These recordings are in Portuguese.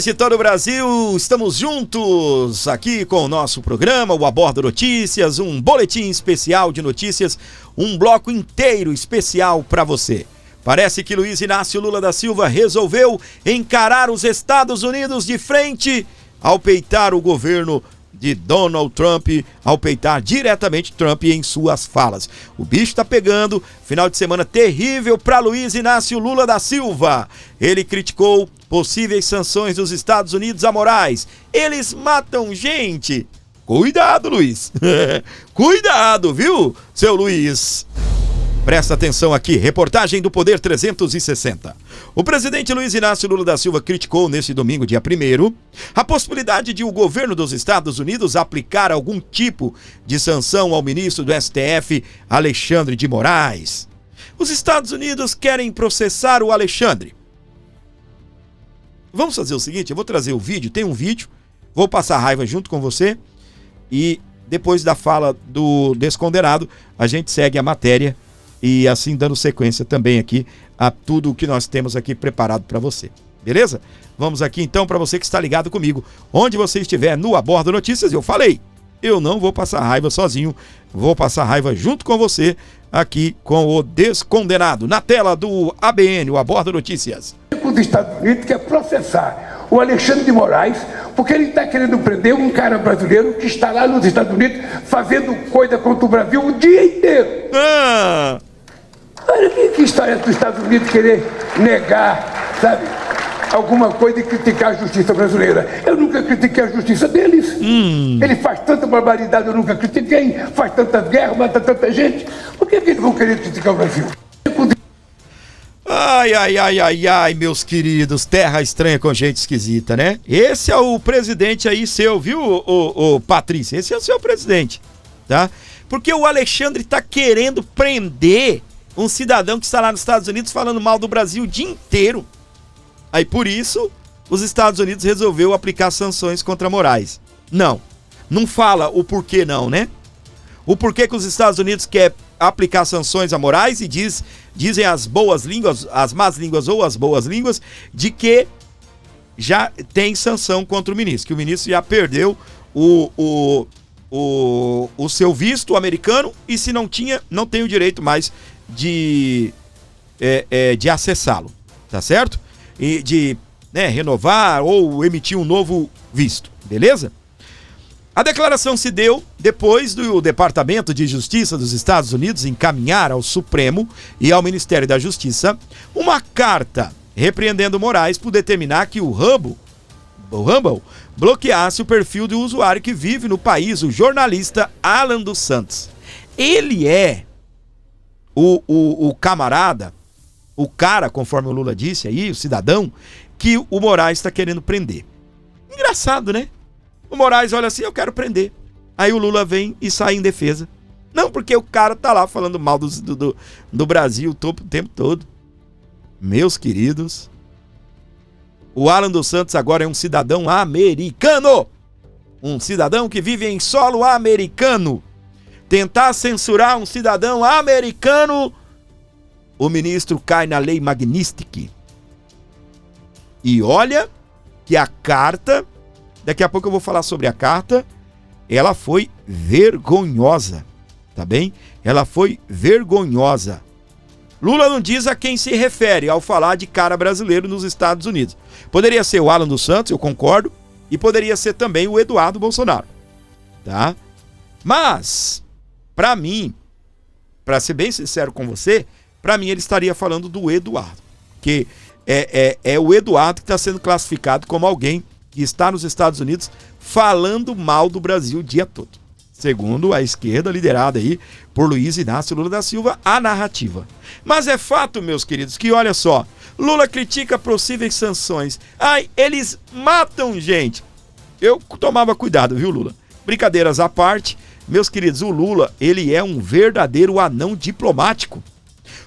De todo o Brasil, estamos juntos aqui com o nosso programa, o Aborda Notícias, um boletim especial de notícias, um bloco inteiro especial para você. Parece que Luiz Inácio Lula da Silva resolveu encarar os Estados Unidos de frente ao peitar o governo de Donald Trump, ao peitar diretamente Trump em suas falas. O bicho tá pegando, final de semana terrível para Luiz Inácio Lula da Silva. Ele criticou possíveis sanções dos Estados Unidos a Moraes. Eles matam gente. Cuidado, Luiz. Cuidado, viu, seu Luiz? Presta atenção aqui, reportagem do Poder 360. O presidente Luiz Inácio Lula da Silva criticou neste domingo, dia 1º, a possibilidade de o governo dos Estados Unidos aplicar algum tipo de sanção ao ministro do STF, Alexandre de Moraes. Os Estados Unidos querem processar o Alexandre. Vamos fazer o seguinte, eu vou trazer o vídeo, tem um vídeo, vou passar raiva junto com você e depois da fala desse condenado, a gente segue a matéria e assim dando sequência também aqui a tudo o que nós temos aqui preparado para você, beleza? Vamos aqui então para você que está ligado comigo, onde você estiver no Aborda Notícias, eu falei, eu não vou passar raiva sozinho, vou passar raiva junto com você aqui com o Descondenado, na tela do ABN, o Aborda Notícias. Os Estados Unidos quer processar o Alexandre de Moraes porque ele está querendo prender um cara brasileiro que está lá nos Estados Unidos fazendo coisa contra o Brasil o dia inteiro. Olha que história dos Estados Unidos querer negar, sabe, alguma coisa e criticar a justiça brasileira. Eu nunca critiquei a justiça deles. Ele faz tanta barbaridade, eu nunca critiquei. Faz tantas guerras, mata tanta gente. Por que eles vão querer criticar o Brasil? Ai, meus queridos, terra estranha com gente esquisita, né? Esse é o presidente aí seu, viu, o Patrícia? Esse é o seu presidente, tá? Porque o Alexandre tá querendo prender um cidadão que está lá nos Estados Unidos falando mal do Brasil o dia inteiro. Aí por isso, os Estados Unidos resolveu aplicar sanções contra Moraes. Não fala o porquê não, né? O porquê que os Estados Unidos quer aplicar sanções a Moraes e dizem as boas línguas, as más línguas ou as boas línguas, de que já tem sanção contra o ministro, que o ministro já perdeu o seu visto americano e se não tinha, não tem o direito mais de acessá-lo, tá certo? E de renovar ou emitir um novo visto, beleza? A declaração se deu depois do Departamento de Justiça dos Estados Unidos encaminhar ao Supremo e ao Ministério da Justiça uma carta repreendendo Moraes por determinar que o Rumble bloqueasse o perfil do usuário que vive no país, o jornalista Alan dos Santos. Ele é o camarada, o cara, conforme o Lula disse aí, o cidadão, que o Moraes está querendo prender. Engraçado, né? O Moraes olha assim, eu quero prender. Aí o Lula vem e sai em defesa. Não, porque o cara tá lá falando mal do Brasil o tempo todo. Meus queridos, o Alan dos Santos agora é um cidadão americano. Um cidadão que vive em solo americano. Tentar censurar um cidadão americano, o ministro cai na lei Magnitsky. E olha que a carta... Daqui a pouco eu vou falar sobre a carta. Ela foi vergonhosa, tá bem? Ela foi vergonhosa. Lula não diz a quem se refere ao falar de cara brasileiro nos Estados Unidos. Poderia ser o Alan dos Santos, eu concordo, e poderia ser também o Eduardo Bolsonaro, tá? Mas, pra mim, pra ser bem sincero com você, pra mim ele estaria falando do Eduardo, que é o Eduardo que está sendo classificado como alguém que está nos Estados Unidos falando mal do Brasil o dia todo. Segundo a esquerda, liderada aí por Luiz Inácio Lula da Silva, a narrativa. Mas é fato, meus queridos, que olha só, Lula critica possíveis sanções. Ai, eles matam gente. Eu tomava cuidado, viu, Lula? Brincadeiras à parte, meus queridos, o Lula, ele é um verdadeiro anão diplomático.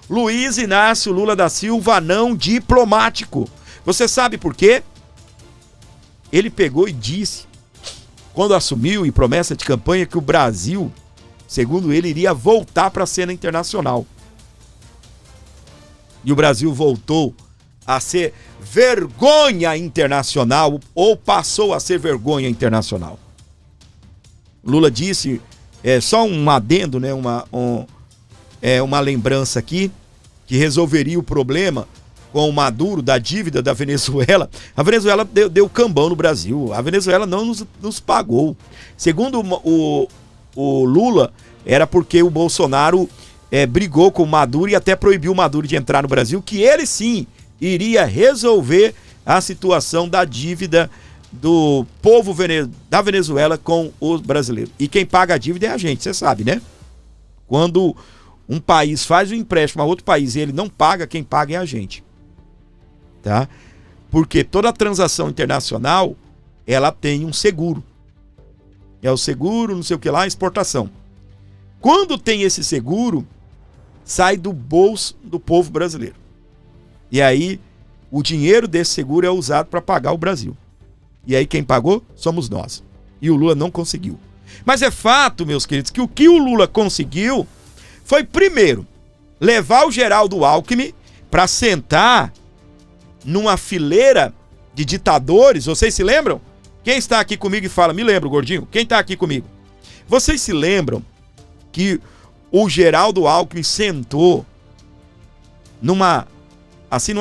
Luiz Inácio Lula da Silva, anão diplomático. Você sabe por quê? Ele pegou e disse, quando assumiu em promessa de campanha, que o Brasil, segundo ele, iria voltar para a cena internacional. E o Brasil voltou a ser vergonha internacional, ou passou a ser vergonha internacional. Lula disse, só um adendo, né, uma lembrança aqui, que resolveria o problema com o Maduro da dívida da Venezuela. A Venezuela deu cambão no Brasil, a Venezuela não nos pagou. Segundo o Lula, era porque o Bolsonaro brigou com o Maduro e até proibiu o Maduro de entrar no Brasil, que ele sim iria resolver a situação da dívida do povo da Venezuela com os brasileiros. E quem paga a dívida é a gente, você sabe, né? Quando um país faz um empréstimo a outro país e ele não paga, quem paga é a gente. Tá? Porque toda transação internacional, ela tem um seguro. É o seguro, não sei o que lá, exportação. Quando tem esse seguro, sai do bolso do povo brasileiro. E aí, o dinheiro desse seguro é usado para pagar o Brasil. E aí quem pagou somos nós. E o Lula não conseguiu. Mas é fato, meus queridos, que o Lula conseguiu foi, primeiro, levar o Geraldo Alckmin para sentar numa fileira de ditadores. Vocês se lembram? Quem está aqui comigo e fala, me lembro, gordinho? Quem está aqui comigo? Vocês se lembram que o Geraldo Alckmin sentou numa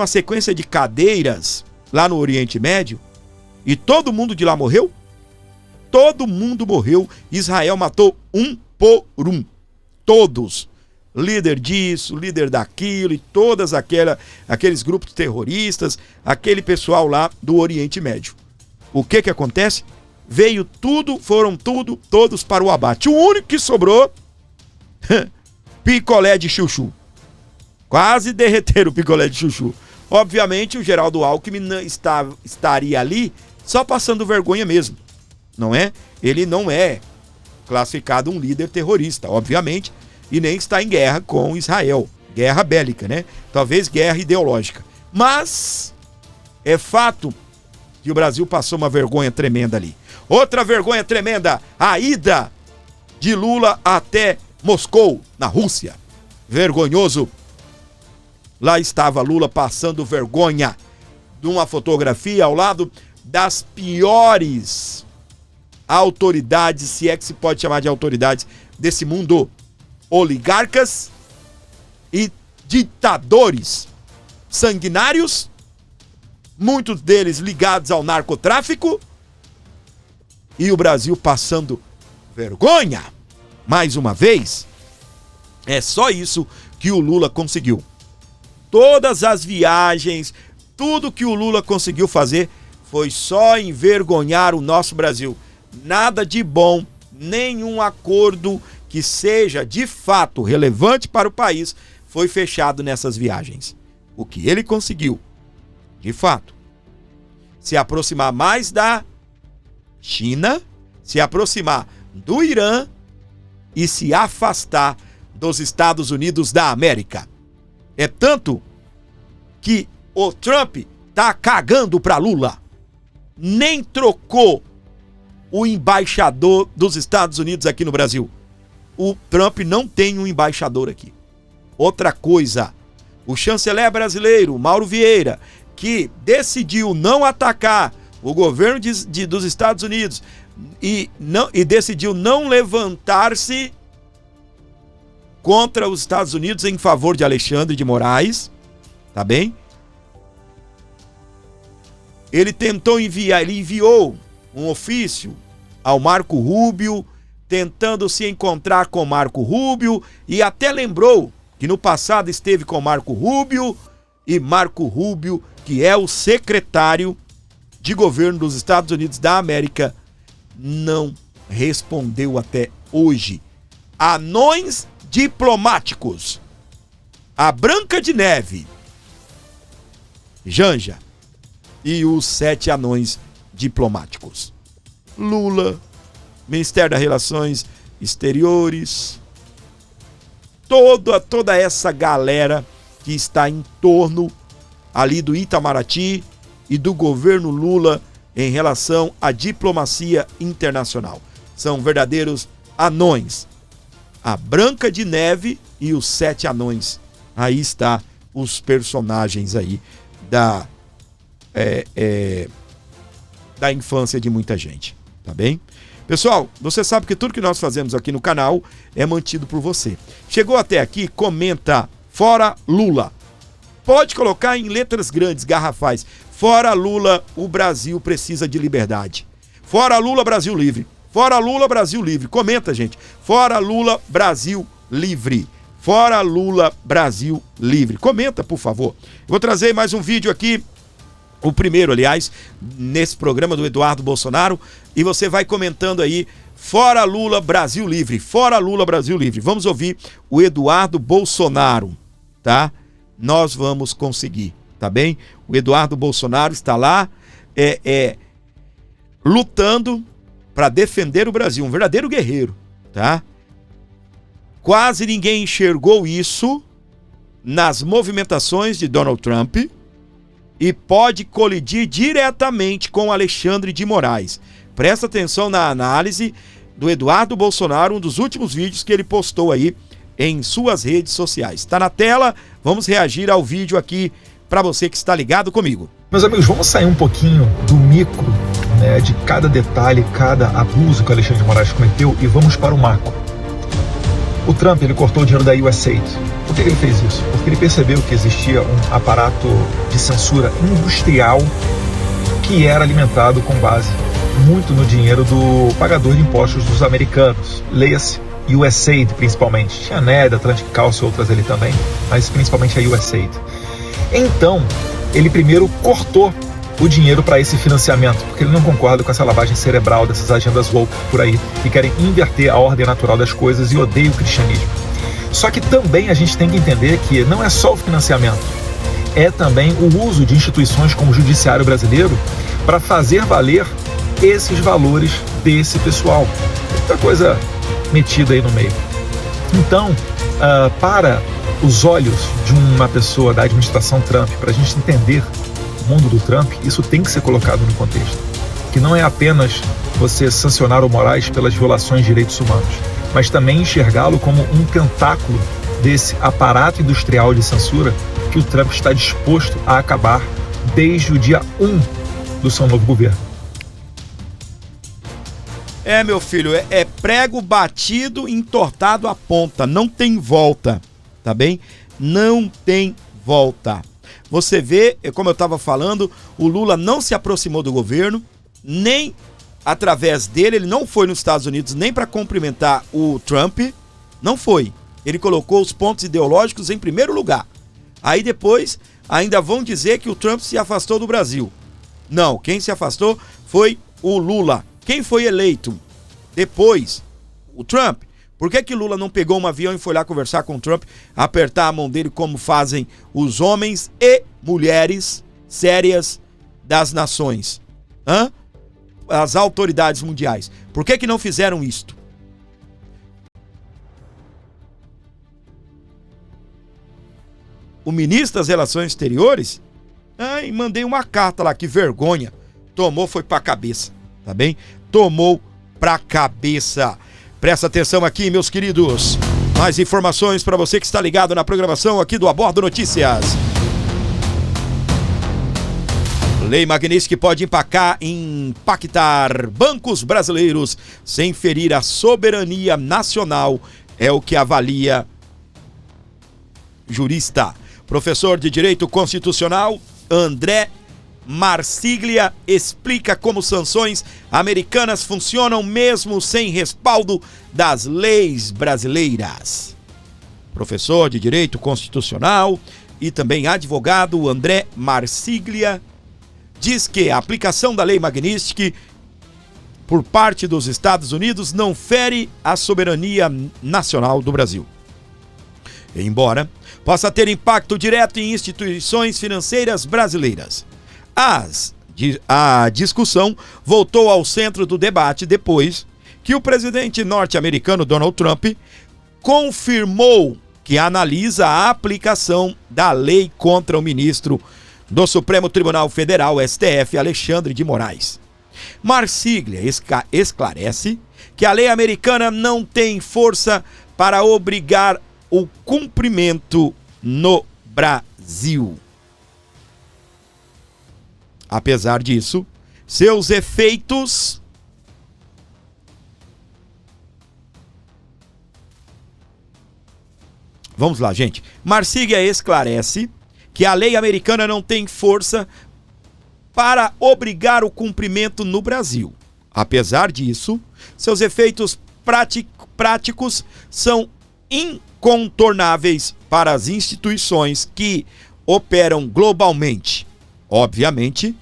sequência de cadeiras lá no Oriente Médio e todo mundo de lá morreu? Todo mundo morreu. Israel matou um por um. Todos. Líder disso, líder daquilo e todas aqueles grupos terroristas, aquele pessoal lá do Oriente Médio. O que acontece? Foram todos para o abate. O único que sobrou, picolé de chuchu. Quase derreteram o picolé de chuchu. Obviamente o Geraldo Alckmin estaria ali só passando vergonha mesmo, não é? Ele não é classificado um líder terrorista, obviamente, e nem está em guerra com Israel. Guerra bélica, né? Talvez guerra ideológica. Mas é fato que o Brasil passou uma vergonha tremenda ali. Outra vergonha tremenda, a ida de Lula até Moscou, na Rússia. Vergonhoso. Lá estava Lula passando vergonha, de uma fotografia ao lado das piores autoridades, se é que se pode chamar de autoridades, desse mundo. Oligarcas e ditadores sanguinários, muitos deles ligados ao narcotráfico, e o Brasil passando vergonha, mais uma vez. É só isso que o Lula conseguiu. Todas as viagens, tudo que o Lula conseguiu fazer foi só envergonhar o nosso Brasil. Nada de bom, nenhum acordo que seja de fato relevante para o país foi fechado nessas viagens. O que ele conseguiu, de fato, se aproximar mais da China, se aproximar do Irã e se afastar dos Estados Unidos da América. É tanto que o Trump tá cagando para Lula. Nem trocou o embaixador dos Estados Unidos aqui no Brasil. O Trump não tem um embaixador aqui. Outra coisa, o chanceler brasileiro, Mauro Vieira, que decidiu não atacar o governo dos Estados Unidos e decidiu não levantar-se contra os Estados Unidos em favor de Alexandre de Moraes, tá bem? Ele enviou um ofício ao Marco Rubio, tentando se encontrar com Marco Rubio, e até lembrou que no passado esteve com Marco Rubio, e Marco Rubio, que é o secretário de governo dos Estados Unidos da América, não respondeu até hoje. Anões diplomáticos. A Branca de Neve, Janja e os 7 anões diplomáticos. Lula, Ministério das Relações Exteriores, toda essa galera que está em torno ali do Itamaraty e do governo Lula em relação à diplomacia internacional. São verdadeiros anões. A Branca de Neve e os 7 anões. Aí está os personagens aí da infância de muita gente, tá bem? Pessoal, você sabe que tudo que nós fazemos aqui no canal é mantido por você. Chegou até aqui, comenta fora Lula. Pode colocar em letras grandes, garrafais. Fora Lula, o Brasil precisa de liberdade. Fora Lula, Brasil livre. Fora Lula, Brasil livre. Comenta, gente. Fora Lula, Brasil livre. Fora Lula, Brasil livre. Comenta, por favor. Vou trazer mais um vídeo aqui. O primeiro, aliás, nesse programa do Eduardo Bolsonaro, e você vai comentando aí, fora Lula, Brasil livre, fora Lula, Brasil livre. Vamos ouvir o Eduardo Bolsonaro, tá? Nós vamos conseguir, tá bem? O Eduardo Bolsonaro está lá, lutando para defender o Brasil, um verdadeiro guerreiro, tá? Quase ninguém enxergou isso nas movimentações de Donald Trump, e pode colidir diretamente com Alexandre de Moraes. Presta atenção na análise do Eduardo Bolsonaro, um dos últimos vídeos que ele postou aí em suas redes sociais. Está na tela, vamos reagir ao vídeo aqui para você que está ligado comigo. Meus amigos, vamos sair um pouquinho do micro, né, de cada detalhe, cada abuso que o Alexandre de Moraes cometeu, e vamos para o macro. O Trump, ele cortou o dinheiro da USAID. Por que ele fez isso? Porque ele percebeu que existia um aparato de censura industrial que era alimentado com base muito no dinheiro do pagador de impostos dos americanos. Leia-se USAID principalmente. Tinha a NED, Atlantic Council e outras ali também, mas principalmente a USAID. Então, ele primeiro cortou o dinheiro para esse financiamento, porque ele não concorda com essa lavagem cerebral dessas agendas woke por aí, que querem inverter a ordem natural das coisas e odeiam o cristianismo. Só que também a gente tem que entender que não é só o financiamento, é também o uso de instituições como o Judiciário Brasileiro para fazer valer esses valores desse pessoal. Muita coisa metida aí no meio. Então, para os olhos de uma pessoa da administração Trump, para a gente entender o mundo do Trump, isso tem que ser colocado no contexto. Que não é apenas você sancionar o Moraes pelas violações de direitos humanos, mas também enxergá-lo como um tentáculo desse aparato industrial de censura que o Trump está disposto a acabar desde o dia 1 do seu novo governo. Meu filho, é prego batido, entortado à ponta, não tem volta, tá bem? Não tem volta. Você vê, como eu estava falando, o Lula não se aproximou do governo, nem através dele, ele não foi nos Estados Unidos nem para cumprimentar o Trump, não foi. Ele colocou os pontos ideológicos em primeiro lugar. Aí depois ainda vão dizer que o Trump se afastou do Brasil. Não, quem se afastou foi o Lula. Quem foi eleito depois? O Trump. Por que Lula não pegou um avião e foi lá conversar com o Trump, apertar a mão dele como fazem os homens e mulheres sérias das nações? As autoridades mundiais. Por que não fizeram isto? O ministro das Relações Exteriores, mandei uma carta lá, que vergonha. Tomou, foi pra cabeça, tá bem? Tomou pra cabeça. Presta atenção aqui, meus queridos. Mais informações para você que está ligado na programação aqui do Abordo Notícias. Lei Magnitsky pode impactar bancos brasileiros sem ferir a soberania nacional, é o que avalia jurista. Professor de Direito Constitucional, André Marsiglia, explica como sanções americanas funcionam mesmo sem respaldo das leis brasileiras. Professor de Direito Constitucional e também advogado André Marsiglia diz que a aplicação da Lei Magnitsky por parte dos Estados Unidos não fere a soberania nacional do Brasil. Embora possa ter impacto direto em instituições financeiras brasileiras, a discussão voltou ao centro do debate depois que o presidente norte-americano Donald Trump confirmou que analisa a aplicação da lei contra o ministro do Supremo Tribunal Federal, STF, Alexandre de Moraes. Marsiglia esclarece que a lei americana não tem força para obrigar o cumprimento no Brasil. Apesar disso, seus efeitos Vamos lá, gente. Marsiglia esclarece que a lei americana não tem força para obrigar o cumprimento no Brasil. Apesar disso, seus efeitos práticos são incontornáveis para as instituições que operam globalmente. Obviamente,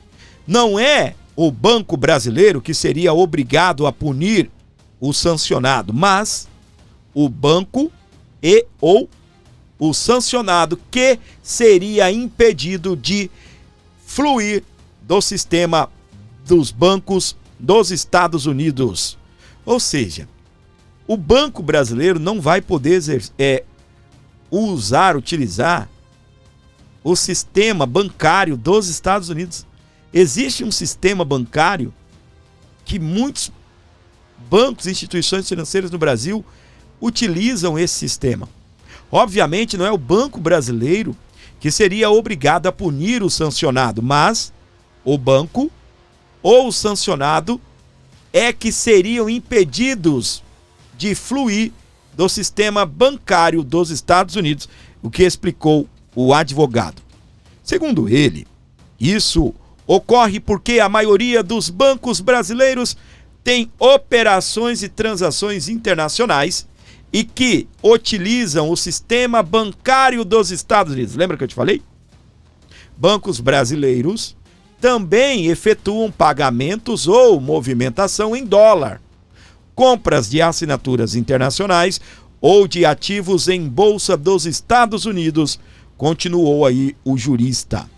não é o Banco Brasileiro que seria obrigado a punir o sancionado, mas o banco ou o sancionado que seria impedido de fluir do sistema dos bancos dos Estados Unidos. Ou seja, o Banco Brasileiro não vai poder utilizar o sistema bancário dos Estados Unidos. Existe um sistema bancário que muitos bancos e instituições financeiras no Brasil utilizam esse sistema. Obviamente não é o Banco Brasileiro que seria obrigado a punir o sancionado, mas o banco ou o sancionado é que seriam impedidos de fluir do sistema bancário dos Estados Unidos, o que explicou o advogado. Segundo ele, isso ocorre porque a maioria dos bancos brasileiros tem operações e transações internacionais e que utilizam o sistema bancário dos Estados Unidos. Lembra que eu te falei? Bancos brasileiros também efetuam pagamentos ou movimentação em dólar, compras de assinaturas internacionais ou de ativos em bolsa dos Estados Unidos, continuou aí o jurista.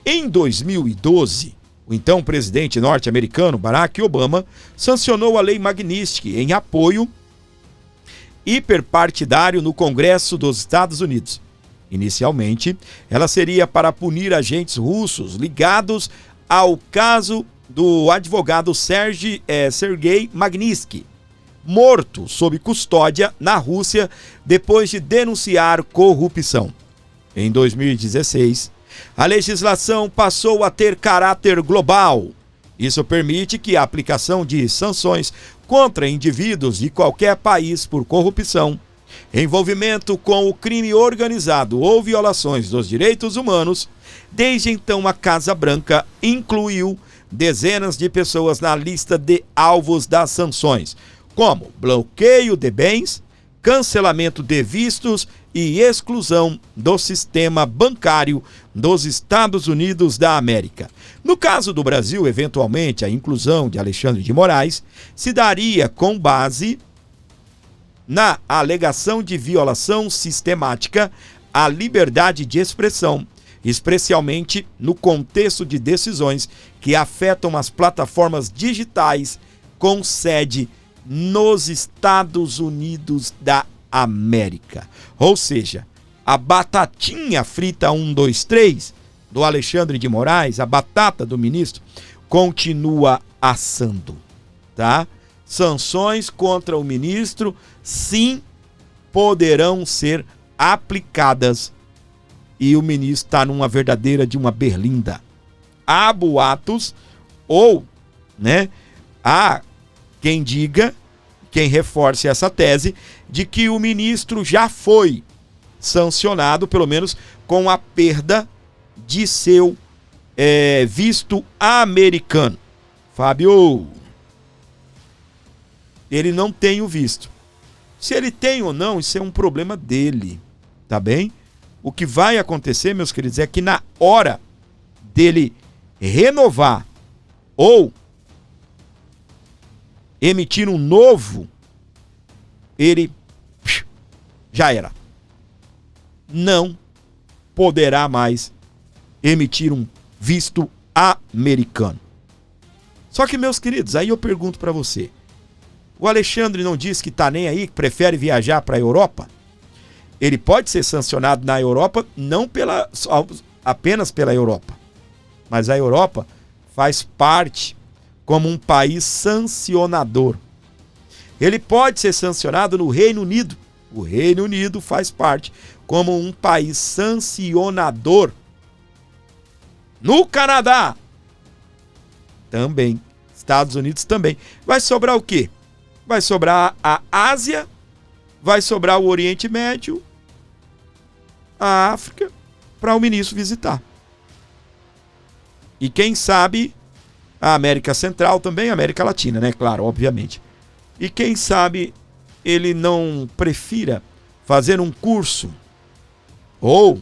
Em 2012, o então presidente norte-americano Barack Obama sancionou a Lei Magnitsky em apoio hiperpartidário no Congresso dos Estados Unidos. Inicialmente, ela seria para punir agentes russos ligados ao caso do advogado Sergei Magnitsky, morto sob custódia na Rússia depois de denunciar corrupção. Em 2016, a legislação passou a ter caráter global. Isso permite que a aplicação de sanções contra indivíduos de qualquer país por corrupção, envolvimento com o crime organizado ou violações dos direitos humanos. Desde então, a Casa Branca incluiu dezenas de pessoas na lista de alvos das sanções, como bloqueio de bens, cancelamento de vistos e exclusão do sistema bancário dos Estados Unidos da América. No caso do Brasil, eventualmente, a inclusão de Alexandre de Moraes se daria com base na alegação de violação sistemática à liberdade de expressão, especialmente no contexto de decisões que afetam as plataformas digitais com sede nos Estados Unidos da América. Ou seja, a batatinha frita 1, 2, 3 do Alexandre de Moraes, a batata do ministro, continua assando, tá? Sanções contra o ministro, sim, poderão ser aplicadas e o ministro está numa verdadeira de uma berlinda. Há boatos ou, há quem diga, quem reforce essa tese, de que o ministro já foi sancionado, pelo menos com a perda de seu visto americano. Fábio, ele não tem o visto. Se ele tem ou não, isso é um problema dele, tá bem? O que vai acontecer, meus queridos, é que na hora dele renovar ou emitir um novo, ele já era. Não poderá mais emitir um visto americano. Só que, meus queridos, aí eu pergunto para você, o Alexandre não diz que tá nem aí, que prefere viajar para a Europa? Ele pode ser sancionado na Europa, não apenas pela Europa, mas a Europa faz parte como um país sancionador. Ele pode ser sancionado no Reino Unido. O Reino Unido faz parte como um país sancionador. No Canadá, Também. Estados Unidos também. Vai sobrar o quê? Vai sobrar a Ásia, vai sobrar o Oriente Médio, a África, para o ministro visitar. E quem sabe a América Central também, a América Latina, né? Claro, obviamente. E quem sabe ele não prefira fazer um curso ou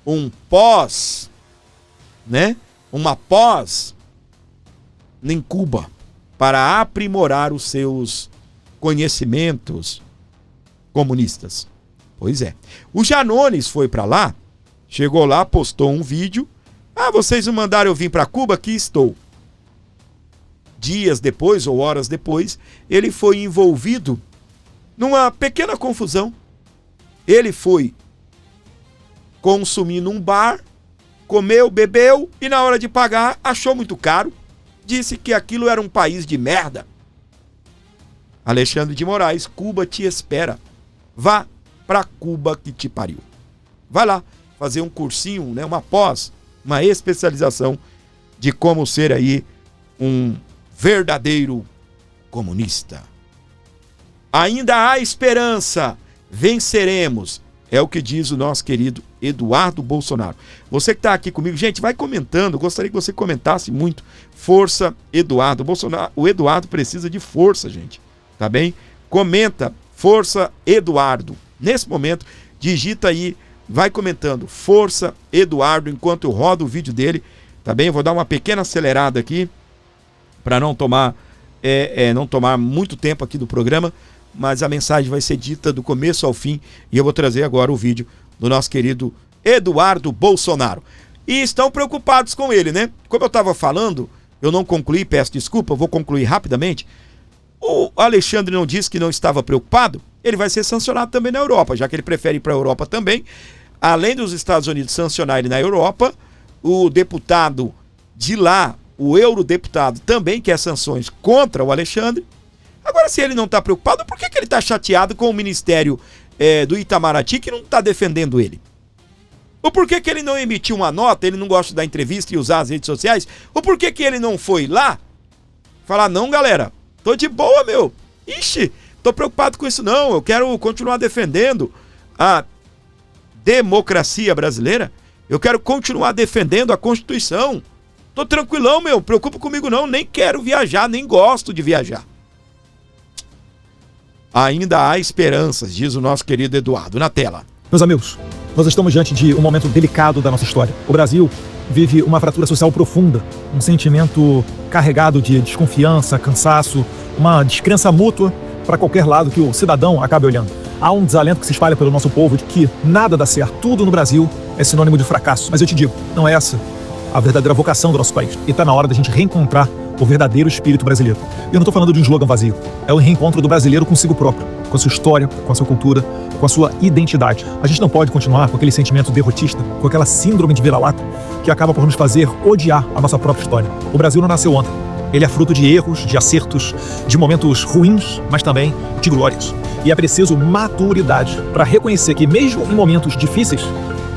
um pós, né? Uma pós em Cuba para aprimorar os seus conhecimentos comunistas. Pois é. O Janones foi para lá, chegou lá, postou um vídeo. Vocês me mandaram eu vir para Cuba? Aqui estou. Dias depois, ou horas depois, ele foi envolvido numa pequena confusão. Ele foi consumir num bar, comeu, bebeu e na hora de pagar achou muito caro. Disse que aquilo era um país de merda. Alexandre de Moraes, Cuba te espera. Vá pra Cuba que te pariu. Vai lá fazer um cursinho, né, uma pós, uma especialização de como ser aí um verdadeiro comunista. Ainda há esperança, venceremos. É o que diz o nosso querido Eduardo Bolsonaro. Você que está aqui comigo, gente, vai comentando. Gostaria que você comentasse muito. Força, Eduardo Bolsonaro. O Eduardo precisa de força, gente. Tá bem? Comenta, força, Eduardo. Nesse momento, digita aí, vai comentando, força, Eduardo, enquanto eu rodo o vídeo dele. Tá bem? Eu vou dar uma pequena acelerada aqui para não tomar muito tempo aqui do programa. Mas a mensagem vai ser dita do começo ao fim e eu vou trazer agora o vídeo do nosso querido Eduardo Bolsonaro. E estão preocupados com ele, né? Como eu estava falando, eu não concluí, peço desculpa, vou concluir rapidamente. O Alexandre não disse que não estava preocupado, ele vai ser sancionado também na Europa, já que ele prefere ir para a Europa também. Além dos Estados Unidos sancionar ele na Europa, o deputado de lá, o eurodeputado, também quer sanções contra o Alexandre. Agora, se ele não está preocupado, por que ele está chateado com o ministério do Itamaraty que não está defendendo ele? Ou por que ele não emitiu uma nota, ele não gosta de dar entrevista e usar as redes sociais? Ou por que ele não foi lá falar, não, galera, tô de boa, meu. Ixi, tô preocupado com isso não, eu quero continuar defendendo a democracia brasileira, eu quero continuar defendendo a Constituição. Tô tranquilão, meu, preocupa comigo não, nem quero viajar, nem gosto de viajar. Ainda há esperanças, diz o nosso querido Eduardo. Na tela. Meus amigos, nós estamos diante de um momento delicado da nossa história. O Brasil vive uma fratura social profunda, um sentimento carregado de desconfiança, cansaço, uma descrença mútua para qualquer lado que o cidadão acabe olhando. Há um desalento que se espalha pelo nosso povo de que nada dá certo, tudo no Brasil é sinônimo de fracasso. Mas eu te digo, não é essa a verdadeira vocação do nosso país. E está na hora da gente reencontrar o verdadeiro espírito brasileiro. E eu não estou falando de um slogan vazio. É o reencontro do brasileiro consigo próprio, com a sua história, com a sua cultura, com a sua identidade. A gente não pode continuar com aquele sentimento derrotista, com aquela síndrome de vira-lata que acaba por nos fazer odiar a nossa própria história. O Brasil não nasceu ontem. Ele é fruto de erros, de acertos, de momentos ruins, mas também de glórias. E é preciso maturidade para reconhecer que mesmo em momentos difíceis,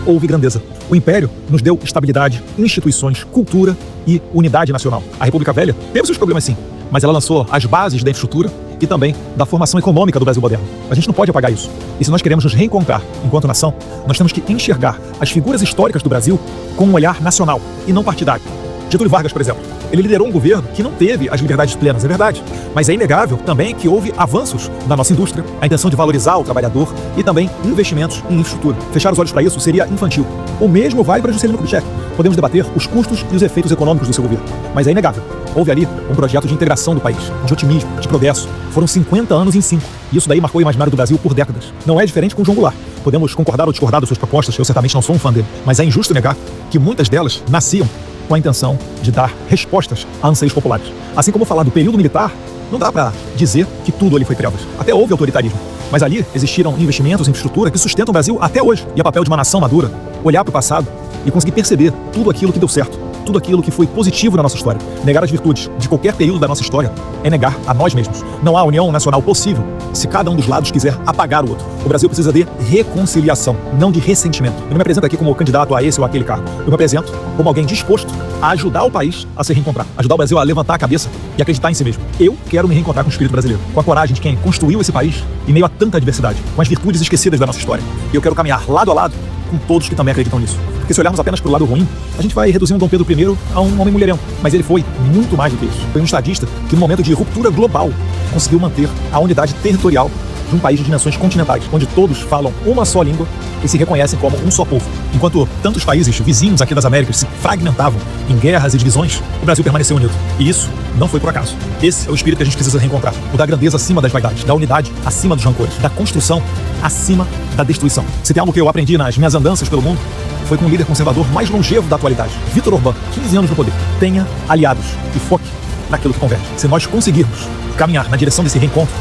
houve grandeza. O Império nos deu estabilidade, instituições, cultura e unidade nacional. A República Velha teve seus problemas sim, mas ela lançou as bases da infraestrutura e também da formação econômica do Brasil moderno. A gente não pode apagar isso. E se nós queremos nos reencontrar enquanto nação, nós temos que enxergar as figuras históricas do Brasil com um olhar nacional e não partidário. Getúlio Vargas, por exemplo, ele liderou um governo que não teve as liberdades plenas, é verdade. Mas é inegável também que houve avanços na nossa indústria, a intenção de valorizar o trabalhador e também investimentos em infraestrutura. Fechar os olhos para isso seria infantil. O mesmo vale para Juscelino Kubitschek. Podemos debater os custos e os efeitos econômicos do seu governo. Mas é inegável. Houve ali um projeto de integração do país, de otimismo, de progresso. Foram 50 anos em 5. E isso daí marcou o imaginário do Brasil por décadas. Não é diferente com o João Goulart. Podemos concordar ou discordar das suas propostas, eu certamente não sou um fã dele. Mas é injusto negar que muitas delas nasciam com a intenção de dar respostas a anseios populares. Assim como falar do período militar, não dá para dizer que tudo ali foi trevas. Até houve autoritarismo. Mas ali existiram investimentos em infraestrutura que sustentam o Brasil até hoje. E é papel de uma nação madura olhar para o passado e conseguir perceber tudo aquilo que deu certo tudo aquilo que foi positivo na nossa história. Negar as virtudes de qualquer período da nossa história é negar a nós mesmos. Não há união nacional possível se cada um dos lados quiser apagar o outro. O Brasil precisa de reconciliação, não de ressentimento. Eu não me apresento aqui como candidato a esse ou aquele cargo. Eu me apresento como alguém disposto a ajudar o país a se reencontrar, ajudar o Brasil a levantar a cabeça e acreditar em si mesmo. Eu quero me reencontrar com o espírito brasileiro, com a coragem de quem construiu esse país em meio a tanta adversidade, com as virtudes esquecidas da nossa história. E eu quero caminhar lado a lado com todos que também acreditam nisso. Porque se olharmos apenas para o lado ruim, a gente vai reduzir um Dom Pedro I a um homem mulherão. Mas ele foi muito mais do que isso. Foi um estadista que, no momento de ruptura global, conseguiu manter a unidade territorial de um país de dimensões continentais, onde todos falam uma só língua e se reconhecem como um só povo. Enquanto tantos países vizinhos aqui das Américas se fragmentavam em guerras e divisões, o Brasil permaneceu unido. E isso não foi por acaso. Esse é o espírito que a gente precisa reencontrar. O da grandeza acima das vaidades, da unidade acima dos rancores, da construção acima da destruição. Se tem algo que eu aprendi nas minhas andanças pelo mundo, foi com o líder conservador mais longevo da atualidade, Vítor Orbán, 15 anos no poder. Tenha aliados e foque naquilo que converge. Se nós conseguirmos caminhar na direção desse reencontro,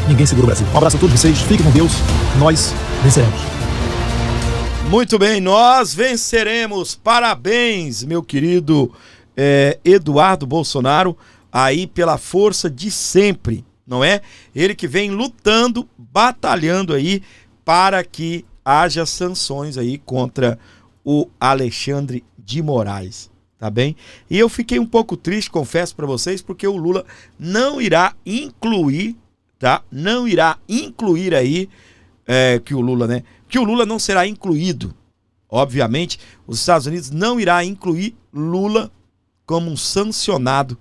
ninguém segura o Brasil. Um abraço a todos vocês, fiquem com Deus, nós venceremos. Muito bem, nós venceremos. Parabéns, meu querido Eduardo Bolsonaro, aí pela força de sempre, não é? Ele que vem lutando, batalhando aí para que haja sanções aí contra o Alexandre de Moraes, tá bem? E eu fiquei um pouco triste, confesso para vocês, porque o Lula não irá incluir, tá? Não irá incluir aí, que o Lula não será incluído. Obviamente, os Estados Unidos não irá incluir Lula como um sancionado,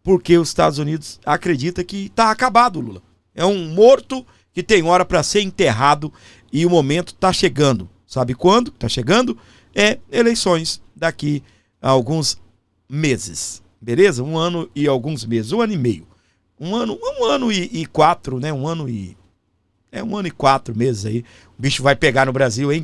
porque os Estados Unidos acredita que está acabado o Lula. É um morto que tem hora para ser enterrado e o momento está chegando. Sabe quando está chegando? Eleições daqui a alguns meses, beleza? 1 ano e alguns meses, 1 ano e meio. Um ano e 4, né? 1 ano e 4 meses aí. O bicho vai pegar no Brasil, hein?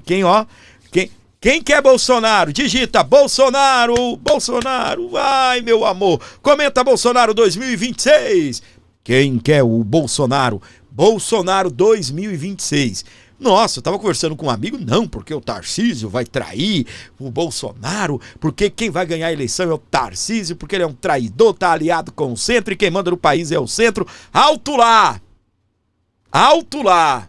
Quem quer Bolsonaro? Digita Bolsonaro, Bolsonaro, ai meu amor. Comenta Bolsonaro 2026. Quem quer o Bolsonaro? Bolsonaro 2026. Nossa, eu tava conversando com um amigo, não, porque o Tarcísio vai trair o Bolsonaro, porque quem vai ganhar a eleição é o Tarcísio, porque ele é um traidor, tá aliado com o centro e quem manda no país é o centro. Alto lá! Alto lá!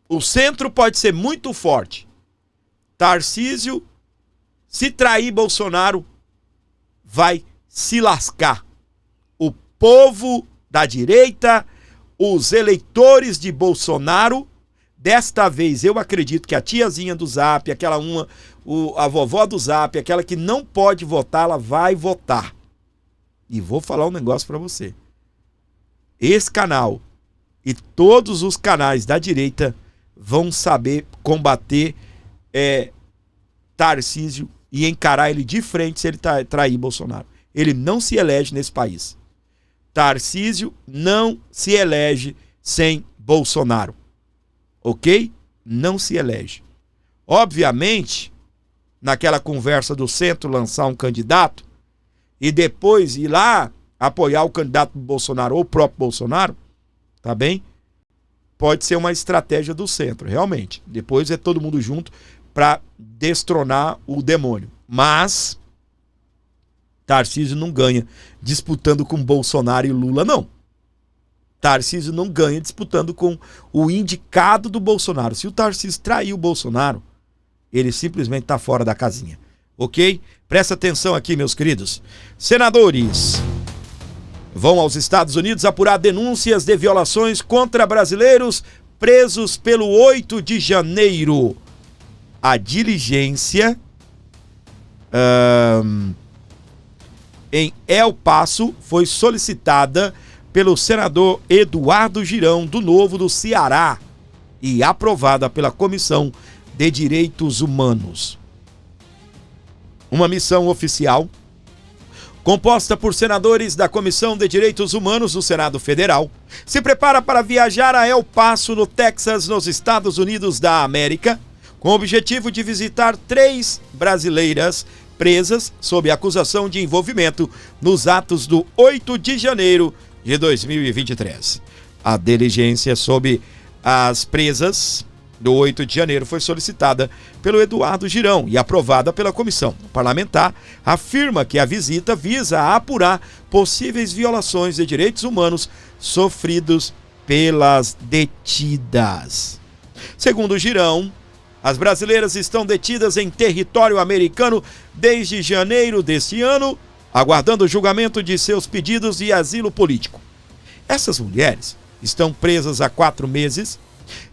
O centro pode ser muito forte. Tarcísio, se trair Bolsonaro, vai se lascar. O povo da direita, os eleitores de Bolsonaro, desta vez eu acredito que a tiazinha do Zap, a vovó do Zap, aquela que não pode votar, ela vai votar. E vou falar um negócio para você. Esse canal e todos os canais da direita vão saber combater Tarcísio e encarar ele de frente se ele trair Bolsonaro. Ele não se elege nesse país. Tarcísio não se elege sem Bolsonaro. Ok? Não se elege. Obviamente, naquela conversa do centro lançar um candidato e depois ir lá apoiar o candidato do Bolsonaro ou o próprio Bolsonaro, tá bem? Pode ser uma estratégia do centro, realmente. Depois é todo mundo junto para destronar o demônio. Mas Tarcísio não ganha disputando com Bolsonaro e Lula, não. Tarcísio não ganha disputando com o indicado do Bolsonaro. Se o Tarcísio trair o Bolsonaro, ele simplesmente está fora da casinha. Ok? Presta atenção aqui, meus queridos. Senadores vão aos Estados Unidos apurar denúncias de violações contra brasileiros presos pelo 8 de janeiro. A diligência em El Paso foi solicitada pelo senador Eduardo Girão, do Novo do Ceará, e aprovada pela Comissão de Direitos Humanos. Uma missão oficial composta por senadores da Comissão de Direitos Humanos do Senado Federal, se prepara para viajar a El Paso, no Texas, nos Estados Unidos da América, com o objetivo de visitar 3 brasileiras presas sob acusação de envolvimento nos atos do 8 de janeiro de 2023. A diligência sobre as presas do 8 de janeiro foi solicitada pelo Eduardo Girão e aprovada pela comissão. O parlamentar afirma que a visita visa apurar possíveis violações de direitos humanos sofridos pelas detidas. Segundo Girão, as brasileiras estão detidas em território americano desde janeiro deste ano, aguardando o julgamento de seus pedidos de asilo político. Essas mulheres estão presas há 4 meses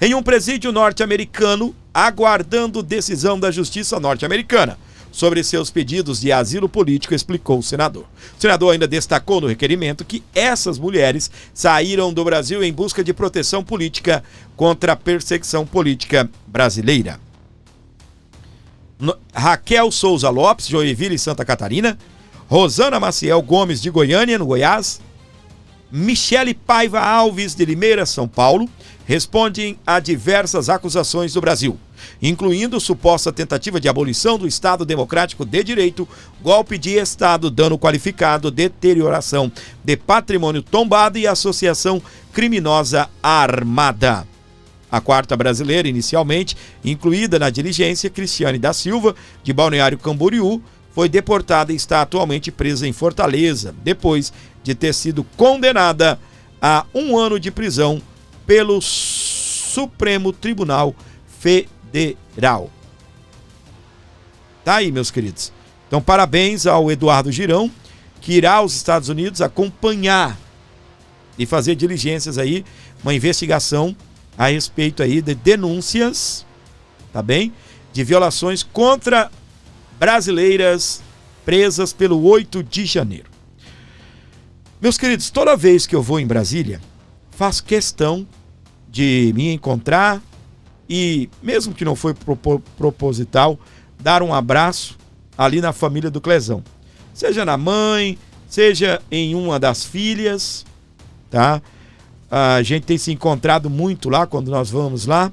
em um presídio norte-americano, aguardando decisão da justiça norte-americana sobre seus pedidos de asilo político, explicou o senador. O senador ainda destacou no requerimento que essas mulheres saíram do Brasil em busca de proteção política contra a perseguição política brasileira. Raquel Souza Lopes, Joinville, Santa Catarina. Rosana Maciel Gomes, de Goiânia, no Goiás. Michele Paiva Alves, de Limeira, São Paulo, respondem a diversas acusações do Brasil, incluindo suposta tentativa de abolição do Estado Democrático de Direito, golpe de Estado, dano qualificado, deterioração de patrimônio tombado e associação criminosa armada. A quarta brasileira, inicialmente incluída na diligência, Cristiane da Silva, de Balneário Camboriú, foi deportada e está atualmente presa em Fortaleza, depois de ter sido condenada a 1 ano de prisão pelo Supremo Tribunal Federal. Tá aí, meus queridos. Então, parabéns ao Eduardo Girão, que irá aos Estados Unidos acompanhar e fazer diligências aí, uma investigação a respeito aí de denúncias, tá bem? De violações contra brasileiras presas pelo 8 de janeiro. Meus queridos, toda vez que eu vou em Brasília, faço questão de me encontrar e, mesmo que não foi proposital, dar um abraço ali na família do Clezão. Seja na mãe, seja em uma das filhas, tá? A gente tem se encontrado muito lá quando nós vamos lá,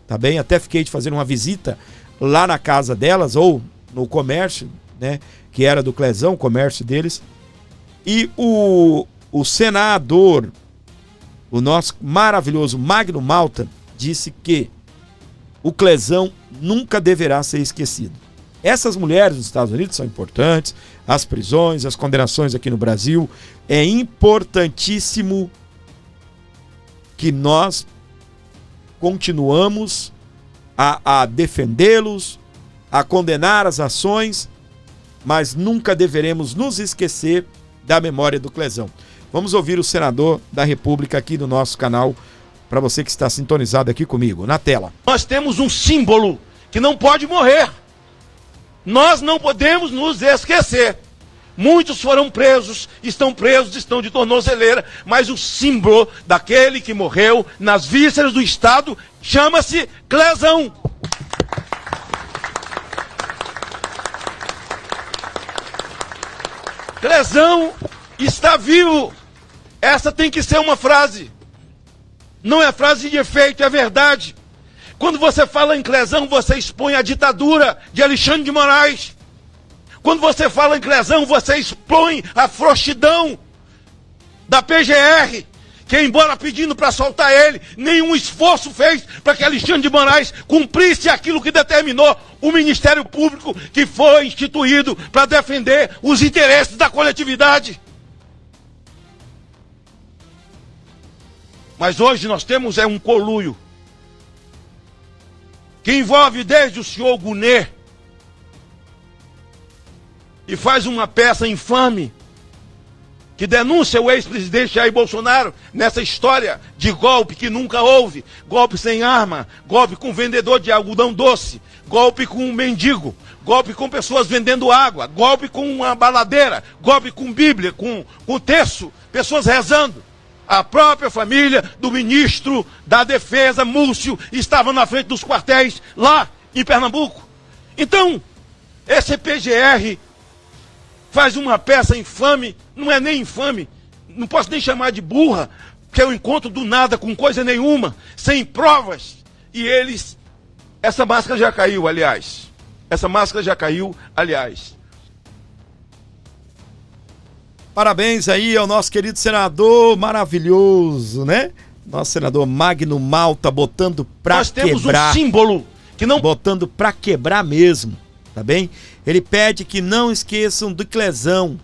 tá bem? Até fiquei de fazer uma visita lá na casa delas, ou no comércio, né? Que era do Clezão, o comércio deles. E o senador, o nosso maravilhoso Magno Malta, disse que o Clezão nunca deverá ser esquecido. Essas mulheres nos Estados Unidos são importantes, as prisões, as condenações aqui no Brasil. É importantíssimo que nós continuamos a defendê-los, a condenar as ações, mas nunca deveremos nos esquecer da memória do Clezão. Vamos ouvir o senador da República aqui no nosso canal, para você que está sintonizado aqui comigo, na tela. Nós temos um símbolo que não pode morrer. Nós não podemos nos esquecer. Muitos foram presos, estão de tornozeleira, mas o símbolo daquele que morreu nas vísceras do Estado chama-se Clezão. Clezão está vivo. Essa tem que ser uma frase. Não é frase de efeito, é verdade. Quando você fala em Clezão, você expõe a ditadura de Alexandre de Moraes. Quando você fala em Clezão, você expõe a frouxidão da PGR, que, embora pedindo para soltar ele, nenhum esforço fez para que Alexandre de Moraes cumprisse aquilo que determinou o Ministério Público, que foi instituído para defender os interesses da coletividade. Mas hoje nós temos um conluio que envolve desde o senhor Gunê, e faz uma peça infame que denuncia o ex-presidente Jair Bolsonaro nessa história de golpe que nunca houve, golpe sem arma, golpe com vendedor de algodão doce, golpe com um mendigo, golpe com pessoas vendendo água, golpe com uma baladeira, golpe com Bíblia, com terço, pessoas rezando. A própria família do ministro da Defesa, Múcio, estava na frente dos quartéis lá em Pernambuco. Então, esse PGR faz uma peça infame, não é nem infame, não posso nem chamar de burra, que é um encontro do nada, com coisa nenhuma, sem provas. E eles, essa máscara já caiu, aliás. Parabéns aí ao nosso querido senador maravilhoso, né? Nosso senador Magno Malta botando pra Nós temos quebrar. um símbolo que não... Botando pra quebrar mesmo, tá bem? Ele pede que não esqueçam do Clesão.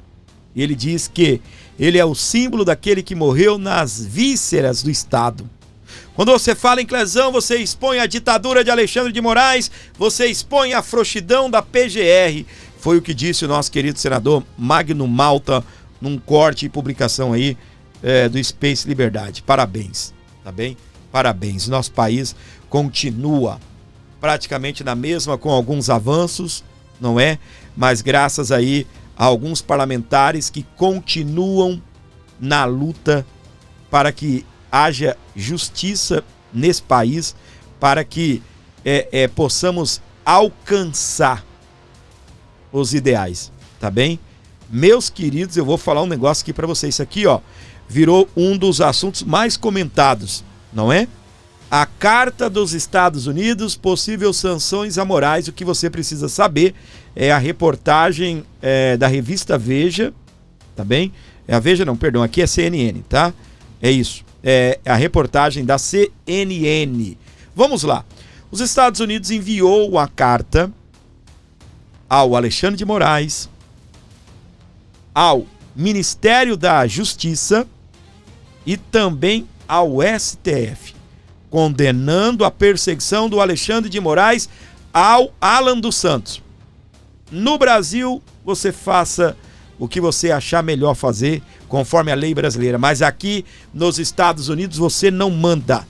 Ele diz que ele é o símbolo daquele que morreu nas vísceras do Estado. Quando você fala em Clesão, você expõe a ditadura de Alexandre de Moraes, você expõe a frouxidão da PGR. Foi o que disse o nosso querido senador Magno Malta num corte e publicação aí do Space Liberdade. Parabéns, tá bem? Parabéns. Nosso país continua praticamente na mesma, com alguns avanços, não é? Mas graças aí a alguns parlamentares que continuam na luta para que haja justiça nesse país, para que possamos alcançar os ideais, tá bem? Meus queridos, eu vou falar um negócio aqui para vocês. Isso aqui, ó, virou um dos assuntos mais comentados, não é? A Carta dos Estados Unidos, possíveis sanções a Moraes. O que você precisa saber é a reportagem da revista Veja, tá bem? A Veja não, perdão, aqui é CNN, tá? É isso, é a reportagem da CNN. Vamos lá. Os Estados Unidos enviou uma carta ao Alexandre de Moraes, ao Ministério da Justiça e também ao STF, condenando a perseguição do Alexandre de Moraes ao Alan dos Santos. No Brasil, você faça o que você achar melhor fazer, conforme a lei brasileira, mas aqui nos Estados Unidos você não manda.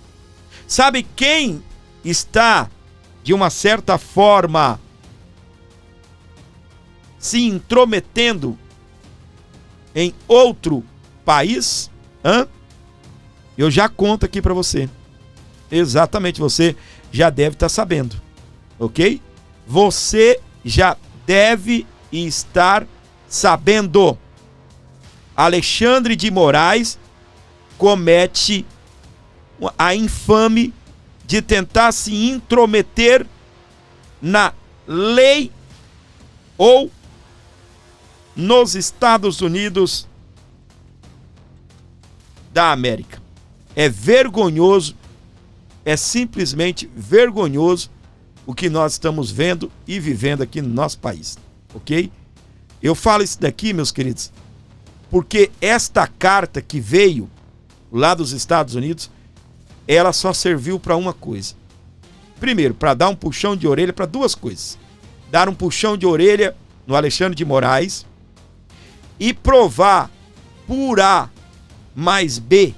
Sabe quem está, de uma certa forma, se intrometendo em outro país? Eu já conto aqui para você. Exatamente, você já deve estar sabendo, ok? Você já deve estar sabendo. Alexandre de Moraes comete a infame de tentar se intrometer na lei ou nos Estados Unidos da América. É vergonhoso, é simplesmente vergonhoso o que nós estamos vendo e vivendo aqui no nosso país, ok? Eu falo isso daqui, meus queridos, porque esta carta que veio lá dos Estados Unidos, ela só serviu para uma coisa. Primeiro, para dar um puxão de orelha para duas coisas. Dar um puxão de orelha no Alexandre de Moraes e provar por A mais B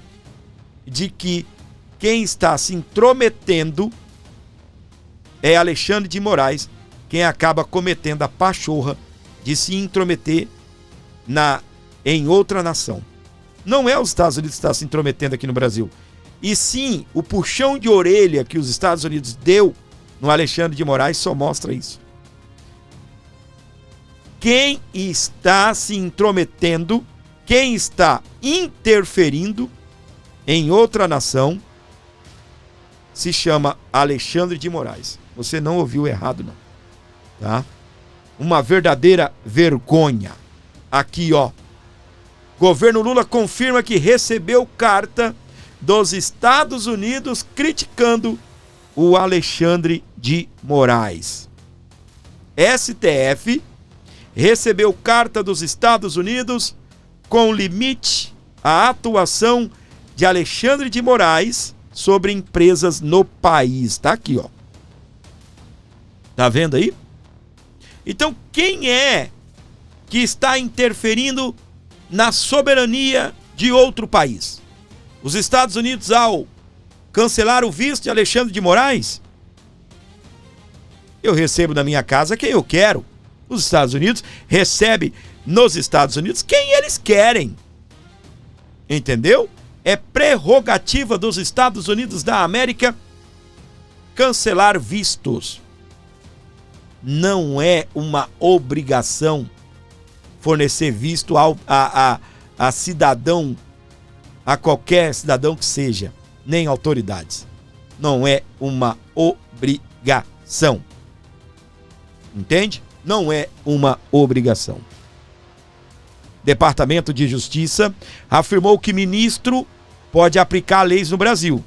de que quem está se intrometendo é Alexandre de Moraes, quem acaba cometendo a pachorra de se intrometer em outra nação. Não é os Estados Unidos que está se intrometendo aqui no Brasil, e sim o puxão de orelha que os Estados Unidos deu no Alexandre de Moraes só mostra isso. Quem está se intrometendo, quem está interferindo em outra nação, se chama Alexandre de Moraes. Você não ouviu errado, não. Tá? Uma verdadeira vergonha. Aqui, ó. Governo Lula confirma que recebeu carta dos Estados Unidos criticando o Alexandre de Moraes. STF recebeu carta dos Estados Unidos com limite à atuação de Alexandre de Moraes sobre empresas no país. Tá aqui, ó. Tá vendo aí? Então, quem é que está interferindo na soberania de outro país? Os Estados Unidos, ao cancelar o visto de Alexandre de Moraes? Eu recebo na minha casa quem eu quero. Os Estados Unidos recebem nos Estados Unidos quem eles querem. Entendeu? É prerrogativa dos Estados Unidos da América cancelar vistos. Não é uma obrigação fornecer visto a cidadão, a qualquer cidadão que seja, nem autoridades. Não é uma obrigação. Entende? Não é uma obrigação. Departamento de Justiça afirmou que ministro pode aplicar leis no Brasil,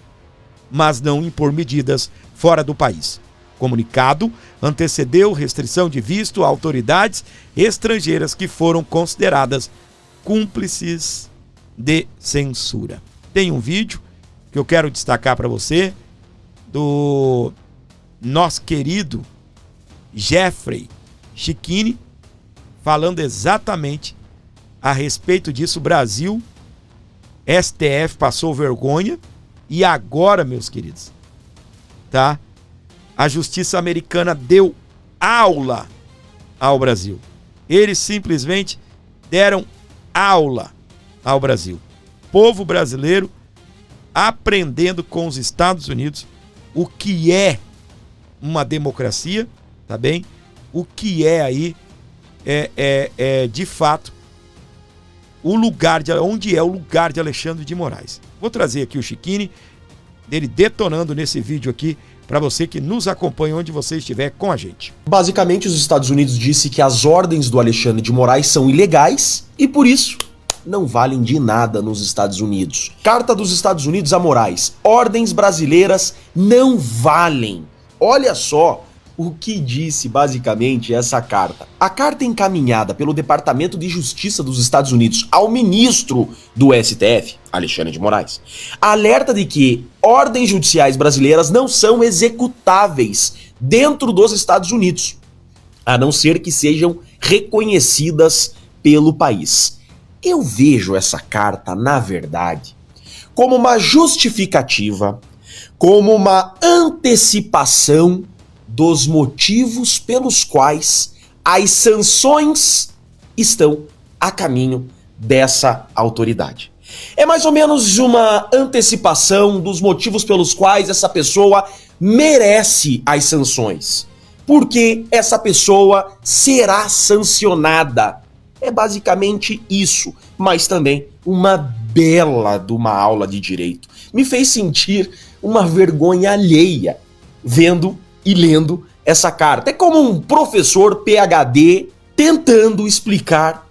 mas não impor medidas fora do país. Comunicado antecedeu restrição de visto a autoridades estrangeiras que foram consideradas cúmplices de censura. Tem um vídeo que eu quero destacar para você do nosso querido Jeffrey Chiquini falando exatamente a respeito disso. O Brasil, STF passou vergonha e agora, meus queridos, tá? A justiça americana deu aula ao Brasil. Eles simplesmente deram aula ao Brasil. Povo brasileiro aprendendo com os Estados Unidos o que é uma democracia, tá bem? O que é aí, de fato, onde é o lugar de Alexandre de Moraes. Vou trazer aqui o Chiquini, dele detonando nesse vídeo aqui, para você que nos acompanha onde você estiver com a gente. Basicamente, os Estados Unidos disse que as ordens do Alexandre de Moraes são ilegais e, por isso, não valem de nada nos Estados Unidos. Carta dos Estados Unidos a Moraes. Ordens brasileiras não valem. Olha só o que disse basicamente essa carta. A carta encaminhada pelo Departamento de Justiça dos Estados Unidos ao ministro do STF, Alexandre de Moraes, alerta de que ordens judiciais brasileiras não são executáveis dentro dos Estados Unidos, a não ser que sejam reconhecidas pelo país. Eu vejo essa carta, na verdade, como uma justificativa, como uma antecipação dos motivos pelos quais as sanções estão a caminho dessa autoridade. É mais ou menos uma antecipação dos motivos pelos quais essa pessoa merece as sanções. Porque essa pessoa será sancionada. É basicamente isso, mas também uma bela de uma aula de direito. Me fez sentir uma vergonha alheia vendo e lendo essa carta. É como um professor PhD tentando explicar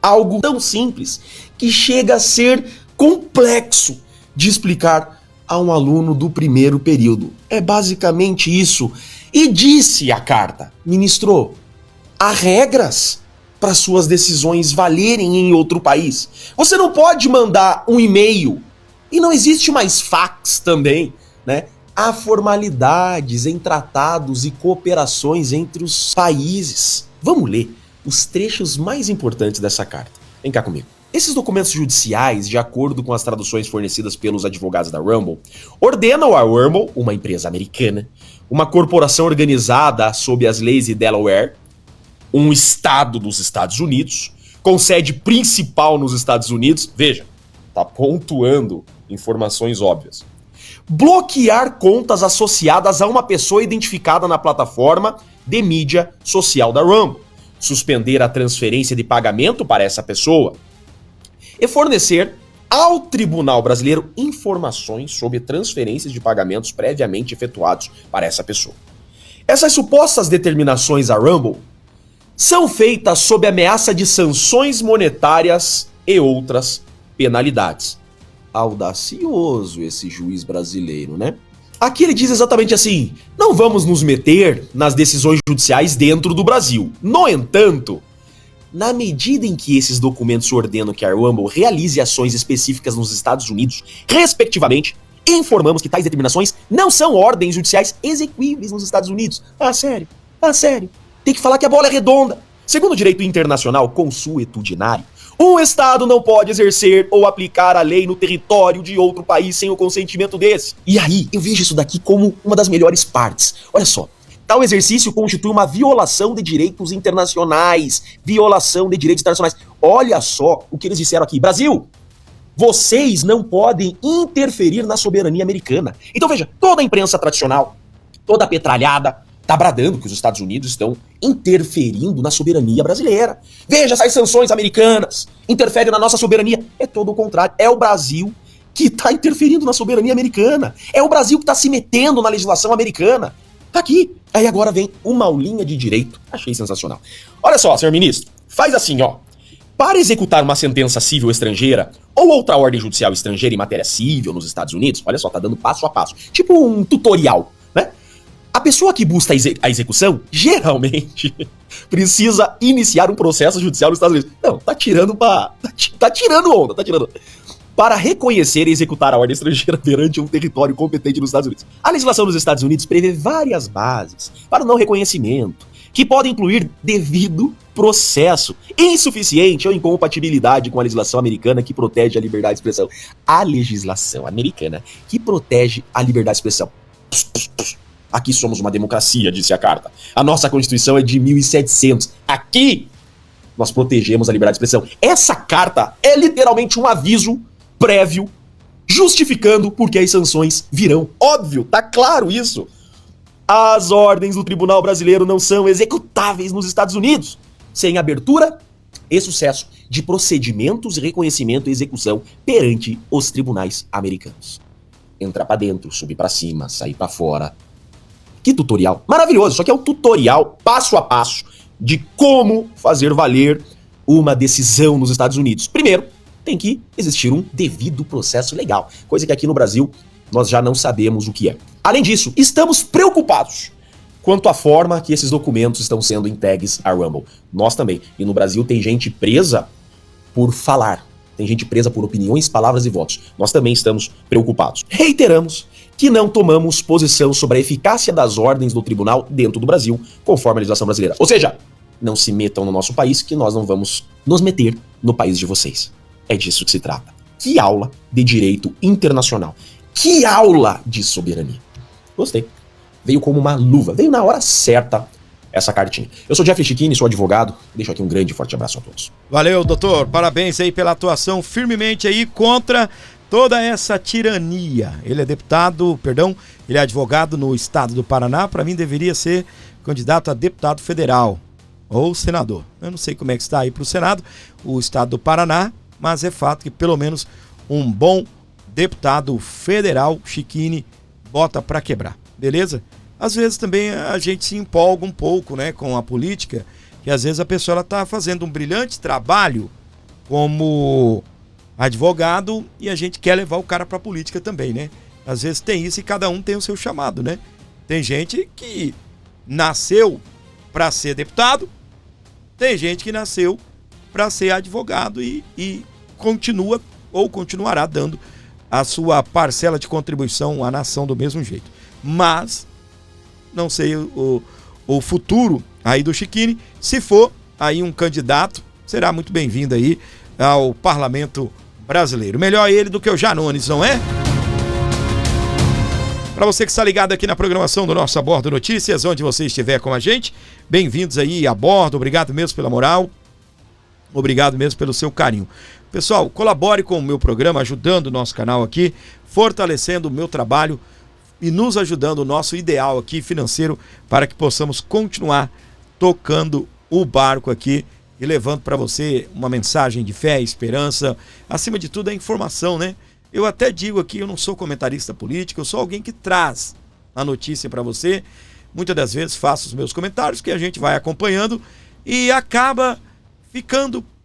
algo tão simples que chega a ser complexo de explicar a um aluno do primeiro período. É basicamente isso. E disse a carta: ministro, há regras para suas decisões valerem em outro país. Você não pode mandar um e-mail. E não existe mais fax também, né? Há formalidades em tratados e cooperações entre os países. Vamos ler os trechos mais importantes dessa carta. Vem cá comigo. Esses documentos judiciais, de acordo com as traduções fornecidas pelos advogados da Rumble, ordenam a Rumble, uma empresa americana, uma corporação organizada sob as leis de Delaware, um estado dos Estados Unidos, com sede principal nos Estados Unidos, veja, tá pontuando informações óbvias. Bloquear contas associadas a uma pessoa identificada na plataforma de mídia social da Rumble, suspender a transferência de pagamento para essa pessoa e fornecer ao Tribunal Brasileiro informações sobre transferências de pagamentos previamente efetuados para essa pessoa. Essas supostas determinações à Rumble são feitas sob ameaça de sanções monetárias e outras penalidades. Audacioso esse juiz brasileiro, né? Aqui ele diz exatamente assim: não vamos nos meter nas decisões judiciais dentro do Brasil. No entanto, na medida em que esses documentos ordenam que a Rumble realize ações específicas nos Estados Unidos, respectivamente, informamos que tais determinações não são ordens judiciais exequíveis nos Estados Unidos. Ah, sério? Ah, sério? Tem que falar que a bola é redonda. Segundo o direito internacional consuetudinário, um Estado não pode exercer ou aplicar a lei no território de outro país sem o consentimento desse. E aí, eu vejo isso daqui como uma das melhores partes. Olha só, tal exercício constitui uma violação de direitos internacionais. Violação de direitos internacionais. Olha só o que eles disseram aqui. Brasil, vocês não podem interferir na soberania americana. Então veja, toda a imprensa tradicional, toda a petralhada, tá bradando que os Estados Unidos estão interferindo na soberania brasileira. Veja, essas sanções americanas interferem na nossa soberania. É todo o contrário. É o Brasil que tá interferindo na soberania americana. É o Brasil que tá se metendo na legislação americana. Tá aqui. Aí agora vem uma aulinha de direito. Achei sensacional. Olha só, senhor ministro. Faz assim, ó. Para executar uma sentença civil estrangeira ou outra ordem judicial estrangeira em matéria civil nos Estados Unidos, olha só, tá dando passo a passo, tipo um tutorial, né? A pessoa que busca a execução, geralmente, precisa iniciar um processo judicial nos Estados Unidos. Não, tá tirando onda. Para reconhecer e executar a ordem estrangeira perante um território competente nos Estados Unidos. A legislação dos Estados Unidos prevê várias bases para o não reconhecimento, que podem incluir devido processo, insuficiente ou incompatibilidade com a legislação americana que protege a liberdade de expressão. A legislação americana que protege a liberdade de expressão. Aqui somos uma democracia, disse a carta. A nossa Constituição é de 1700. Aqui nós protegemos a liberdade de expressão. Essa carta é literalmente um aviso prévio justificando porque as sanções virão. Óbvio, tá claro isso. As ordens do Tribunal Brasileiro não são executáveis nos Estados Unidos sem abertura e sucesso de procedimentos de reconhecimento e execução perante os tribunais americanos. Entrar pra dentro, subir pra cima, sair pra fora. Que tutorial maravilhoso, só que é um tutorial passo a passo de como fazer valer uma decisão nos Estados Unidos. Primeiro, tem que existir um devido processo legal, coisa que aqui no Brasil nós já não sabemos o que é. Além disso, estamos preocupados quanto à forma que esses documentos estão sendo entregues à Rumble. Nós também. E no Brasil tem gente presa por falar. Tem gente presa por opiniões, palavras e votos. Nós também estamos preocupados. Reiteramos que não tomamos posição sobre a eficácia das ordens do tribunal dentro do Brasil, conforme a legislação brasileira. Ou seja, não se metam no nosso país, que nós não vamos nos meter no país de vocês. É disso que se trata. Que aula de direito internacional. Que aula de soberania. Gostei. Veio como uma luva. Veio na hora certa essa cartinha. Eu sou Jeffrey Chicchini, sou advogado. Deixo aqui um grande e forte abraço a todos. Valeu, doutor. Parabéns aí pela atuação firmemente aí contra toda essa tirania. Ele é advogado no estado do Paraná. Para mim deveria ser candidato a deputado federal ou senador. Eu não sei como é que está aí para o Senado, o estado do Paraná, mas é fato que pelo menos um bom deputado federal, Chicchini, bota para quebrar. Beleza? Às vezes também a gente se empolga um pouco, né, com a política, que às vezes a pessoa está fazendo um brilhante trabalho como advogado e a gente quer levar o cara para a política também, né? Às vezes tem isso e cada um tem o seu chamado, né? Tem gente que nasceu para ser deputado, tem gente que nasceu para ser advogado e continua ou continuará dando a sua parcela de contribuição à nação do mesmo jeito. Mas não sei o futuro aí do Chicchini. Se for aí um candidato, será muito bem-vindo aí ao Parlamento Brasileiro. Melhor ele do que o Janones, não é? Para você que está ligado aqui na programação do nosso A Bordo Notícias, onde você estiver com a gente, bem-vindos aí a bordo. Obrigado mesmo pela moral. Obrigado mesmo pelo seu carinho. Pessoal, colabore com o meu programa, ajudando o nosso canal aqui, fortalecendo o meu trabalho e nos ajudando o nosso ideal aqui financeiro para que possamos continuar tocando o barco aqui e levando para você uma mensagem de fé, esperança, acima de tudo a informação, né? Eu até digo aqui, eu não sou comentarista político, eu sou alguém que traz a notícia para você. Muitas das vezes faço os meus comentários que a gente vai acompanhando e acaba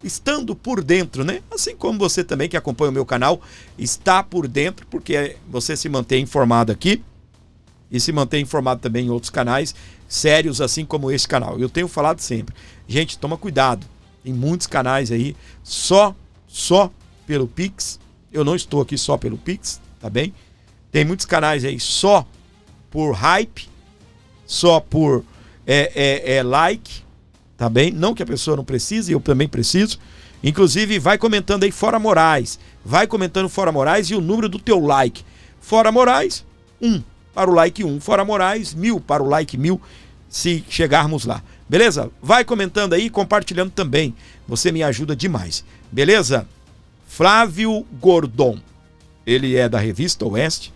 estando por dentro, né? Assim como você também que acompanha o meu canal está por dentro, porque você se mantém informado aqui e se mantém informado também em outros canais sérios, assim como esse canal. Eu tenho falado sempre, gente, toma cuidado, tem muitos canais aí só pelo Pix. Eu não estou aqui só pelo Pix, tá bem? Tem muitos canais aí só por hype, só por like, tá bem? Não que a pessoa não precise, eu também preciso. Inclusive, vai comentando aí Fora Moraes. Vai comentando Fora Moraes e o número do teu like. Fora Moraes, 1 para o like 1. Fora Moraes, 1000 para o like 1000, se chegarmos lá. Beleza? Vai comentando aí, compartilhando também. Você me ajuda demais. Beleza? Flávio Gordon, ele é da Revista Oeste,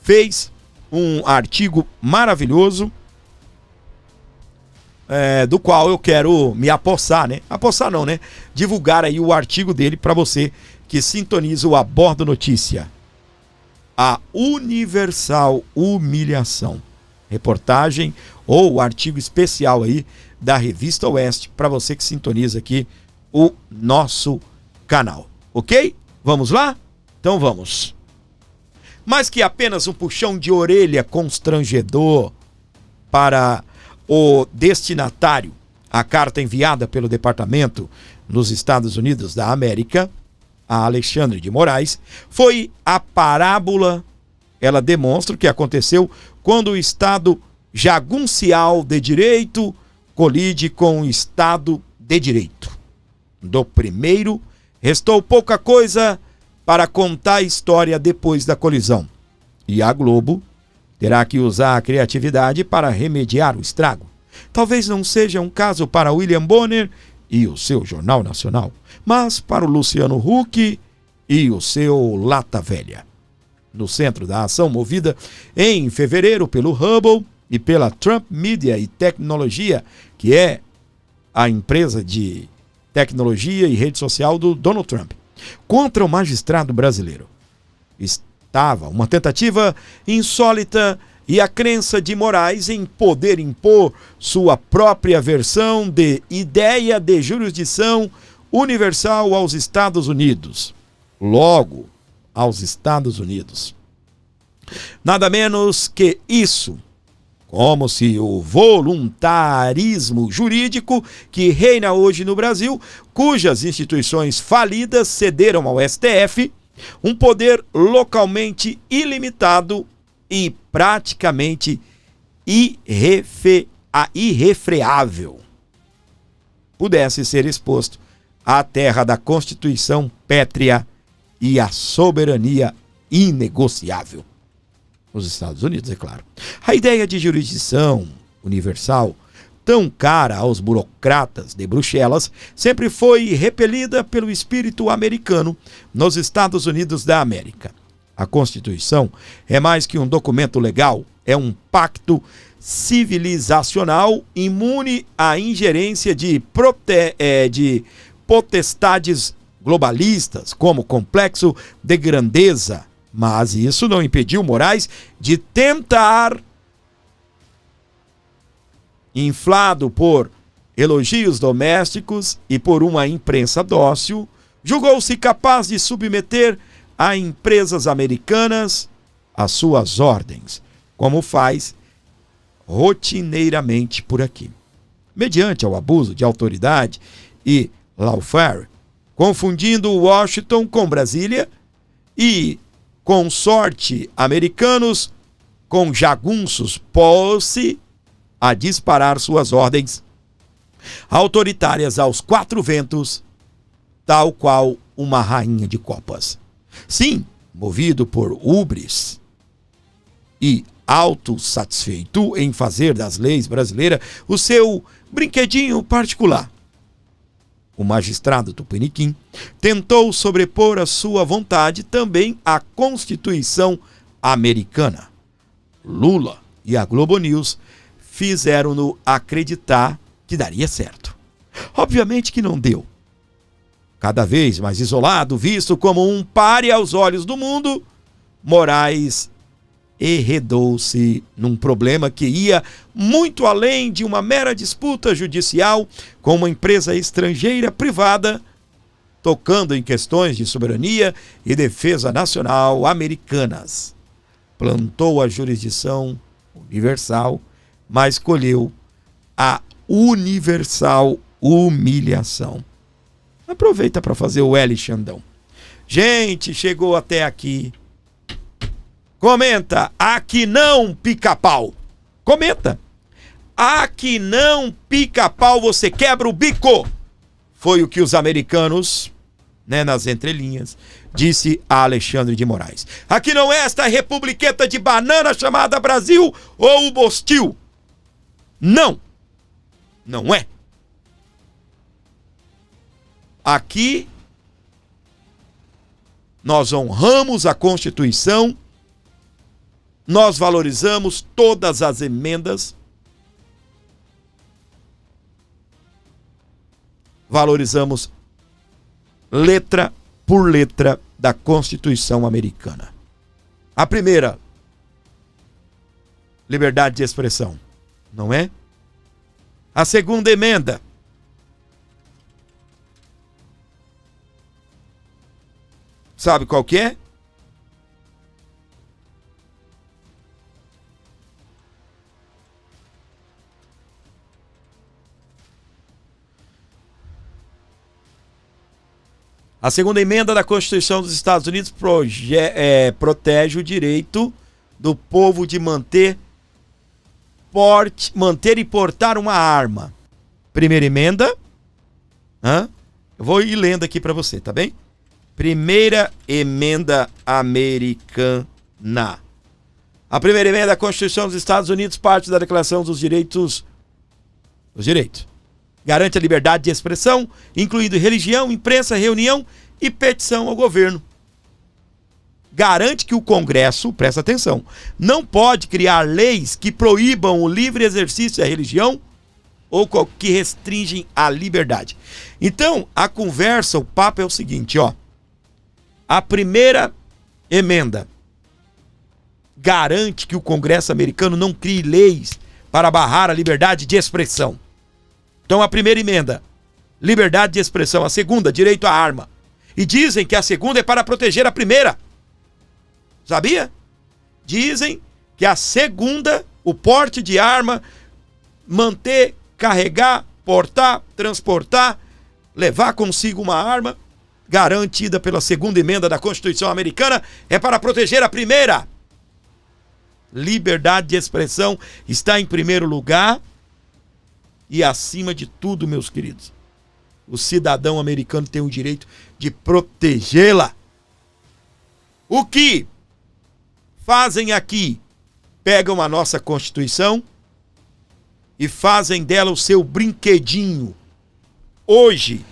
fez um artigo maravilhoso, do qual eu quero me apossar, né? Apossar não, né? Divulgar aí o artigo dele para você que sintoniza o A Bordo Notícia. A Universal Humilhação. Reportagem ou artigo especial aí da Revista Oeste para você que sintoniza aqui o nosso canal, ok? Vamos lá? Então vamos. Mais que apenas um puxão de orelha constrangedor para o destinatário, a carta enviada pelo departamento nos Estados Unidos da América, a Alexandre de Moraes, foi a parábola. Ela demonstra o que aconteceu quando o Estado jaguncial de direito colide com o Estado de direito. Do primeiro, restou pouca coisa para contar a história depois da colisão. E a Globo terá que usar a criatividade para remediar o estrago. Talvez não seja um caso para William Bonner e o seu Jornal Nacional, mas para o Luciano Huck e o seu Lata Velha. No centro da ação movida em fevereiro pelo Hubble e pela Trump Media e Tecnologia, que é a empresa de tecnologia e rede social do Donald Trump, contra o magistrado brasileiro, estava uma tentativa insólita e a crença de Moraes em poder impor sua própria versão de ideia de jurisdição universal aos Estados Unidos. Logo, aos Estados Unidos. Nada menos que isso. Como se o voluntarismo jurídico que reina hoje no Brasil, cujas instituições falidas cederam ao STF, um poder localmente ilimitado e praticamente irrefreável, pudesse ser exposto à terra da Constituição pétrea e à soberania inegociável. Nos Estados Unidos, é claro. A ideia de jurisdição universal, tão cara aos burocratas de Bruxelas, sempre foi repelida pelo espírito americano nos Estados Unidos da América. A Constituição é mais que um documento legal, é um pacto civilizacional imune à ingerência de potestades globalistas, como complexo de grandeza. Mas isso não impediu Moraes de tentar, inflado por elogios domésticos e por uma imprensa dócil, julgou-se capaz de submeter a empresas americanas às suas ordens, como faz rotineiramente por aqui. Mediante o abuso de autoridade e lawfare, confundindo Washington com Brasília e consorte americanos com jagunços, pôs-se a disparar suas ordens autoritárias aos quatro ventos, tal qual uma rainha de copas. Sim, movido por ubris e autossatisfeito em fazer das leis brasileiras o seu brinquedinho particular, o magistrado Tupiniquim tentou sobrepor a sua vontade também à Constituição americana. Lula e a Globo News fizeram-no acreditar que daria certo. Obviamente que não deu. Cada vez mais isolado, visto como um pária aos olhos do mundo, Moraes enredou-se num problema que ia muito além de uma mera disputa judicial com uma empresa estrangeira privada, tocando em questões de soberania e defesa nacional americanas. Plantou a jurisdição universal, mas colheu a universal humilhação. Aproveita para fazer o L Xandão. Gente, chegou até aqui. Comenta, aqui não, pica-pau. Comenta. Aqui não, pica-pau, você quebra o bico. Foi o que os americanos, nas entrelinhas, disse a Alexandre de Moraes. Aqui não é esta republiqueta de banana chamada Brasil ou o Bostil. Não. Não é. Aqui nós honramos a Constituição. Nós valorizamos todas as emendas, valorizamos letra por letra da Constituição americana. A primeira, liberdade de expressão, não é? A segunda emenda, Sabe qual que é? A segunda emenda da Constituição dos Estados Unidos protege o direito do povo de manter e portar uma arma. Primeira emenda. Eu vou ir lendo aqui para você, tá bem? Primeira emenda americana. A primeira emenda da Constituição dos Estados Unidos parte da Declaração dos Direitos. Garante a liberdade de expressão, incluindo religião, imprensa, reunião e petição ao governo. Garante que o Congresso, presta atenção, não pode criar leis que proíbam o livre exercício da religião ou que restringem a liberdade. Então, a conversa, o papo é o seguinte, ó. A primeira emenda garante que o Congresso americano não crie leis para barrar a liberdade de expressão. Então, a primeira emenda, liberdade de expressão. A segunda, direito à arma. E dizem que a segunda é para proteger a primeira. Sabia? Dizem que a segunda, o porte de arma, manter, carregar, portar, transportar, levar consigo uma arma, garantida pela segunda emenda da Constituição americana, é para proteger a primeira. Liberdade de expressão está em primeiro lugar. E acima de tudo, meus queridos, o cidadão americano tem o direito de protegê-la. O que fazem aqui? Pegam a nossa Constituição e fazem dela o seu brinquedinho. Hoje,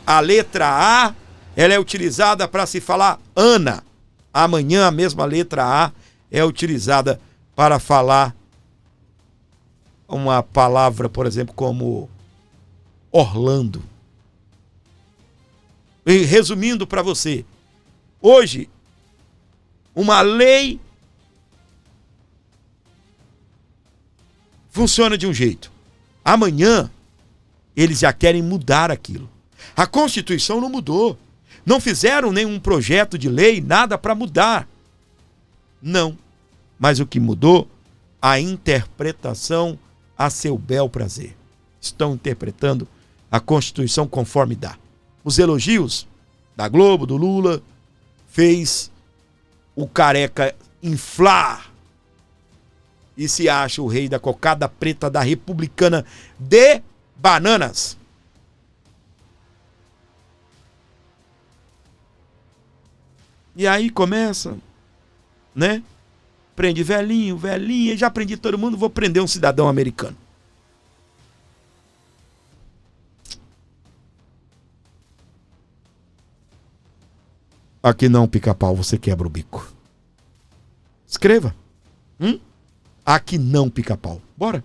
a letra A, ela é utilizada para se falar Ana. Amanhã, a mesma letra A é utilizada para falar uma palavra, por exemplo, como Orlando. E resumindo para você, hoje, uma lei funciona de um jeito. Amanhã, eles já querem mudar aquilo. A Constituição não mudou. Não fizeram nenhum projeto de lei, nada para mudar. Não. Mas o que mudou? A interpretação a seu bel prazer. Estão interpretando a Constituição conforme dá. Os elogios da Globo, do Lula, fez o careca inflar e se acha o rei da cocada preta da republicana de bananas. E aí começa, né? Prende velhinho, velhinha, já prendi todo mundo, vou prender um cidadão americano. Aqui não, pica-pau, você quebra o bico. Escreva. Aqui não, pica-pau. Bora.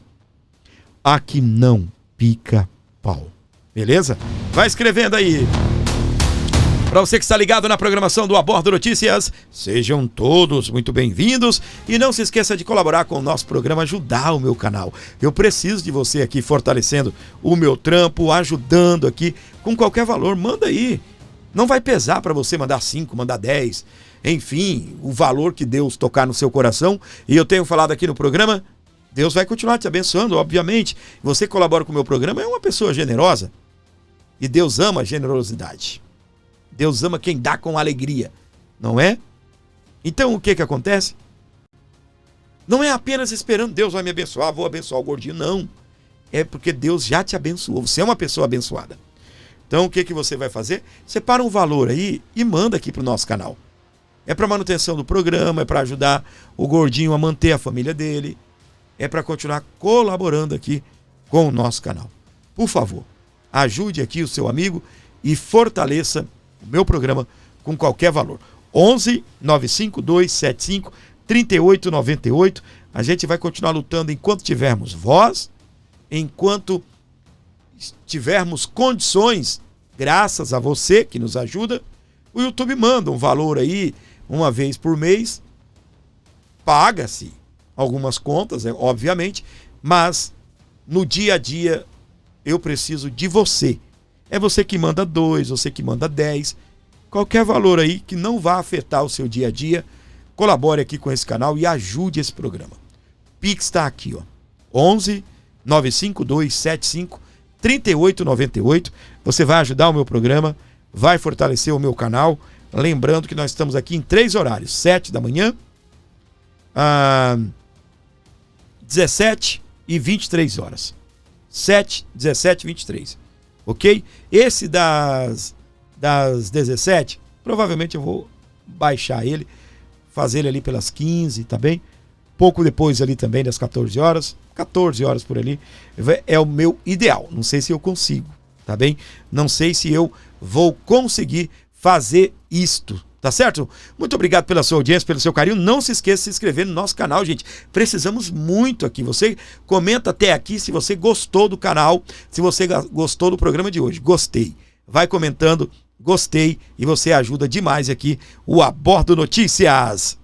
Aqui não, pica-pau. Beleza? Vai escrevendo aí. Para você que está ligado na programação do Abordo Notícias, sejam todos muito bem-vindos e não se esqueça de colaborar com o nosso programa, ajudar o meu canal. Eu preciso de você aqui fortalecendo o meu trampo, ajudando aqui com qualquer valor. Manda aí. Não vai pesar para você mandar 5, mandar 10, enfim, o valor que Deus tocar no seu coração. E eu tenho falado aqui no programa, Deus vai continuar te abençoando, obviamente. Você que colabora com o meu programa é uma pessoa generosa e Deus ama a generosidade. Deus ama quem dá com alegria, não é? Então o que acontece? Não é apenas esperando Deus vai me abençoar, vou abençoar o gordinho, não. É porque Deus já te abençoou, você é uma pessoa abençoada. Então o que você vai fazer? Separa um valor aí e manda aqui para o nosso canal. É para manutenção do programa, é para ajudar o gordinho a manter a família dele, é para continuar colaborando aqui com o nosso canal. Por favor, ajude aqui o seu amigo e fortaleça o meu programa com qualquer valor. 11 952 75 3898. A gente vai continuar lutando enquanto tivermos voz, enquanto tivermos condições, graças a você que nos ajuda. O YouTube manda um valor aí, uma vez por mês. Paga-se algumas contas, obviamente, mas no dia a dia eu preciso de você. É você que manda 2, você que manda 10. qualquer valor aí que não vá afetar o seu dia a dia, colabore aqui com esse canal e ajude esse programa. Pix está aqui, ó. 11 952 75 3898. Você vai ajudar o meu programa, vai fortalecer o meu canal. Lembrando que nós estamos aqui em 3 horários: 7 da manhã, 17 e 23 horas. 7, 17 e 23. Ok? Esse das 17, provavelmente eu vou baixar ele, fazer ele ali pelas 15, tá bem? Pouco depois ali também das 14 horas. 14 horas por ali é o meu ideal. Não sei se eu consigo, tá bem? Não sei se eu vou conseguir fazer isto, tá certo? Muito obrigado pela sua audiência, pelo seu carinho. Não se esqueça de se inscrever no nosso canal, gente. Precisamos muito aqui. Você comenta até aqui se você gostou do canal, se você gostou do programa de hoje. Gostei. Vai comentando, gostei, e você ajuda demais aqui o Abordo Notícias.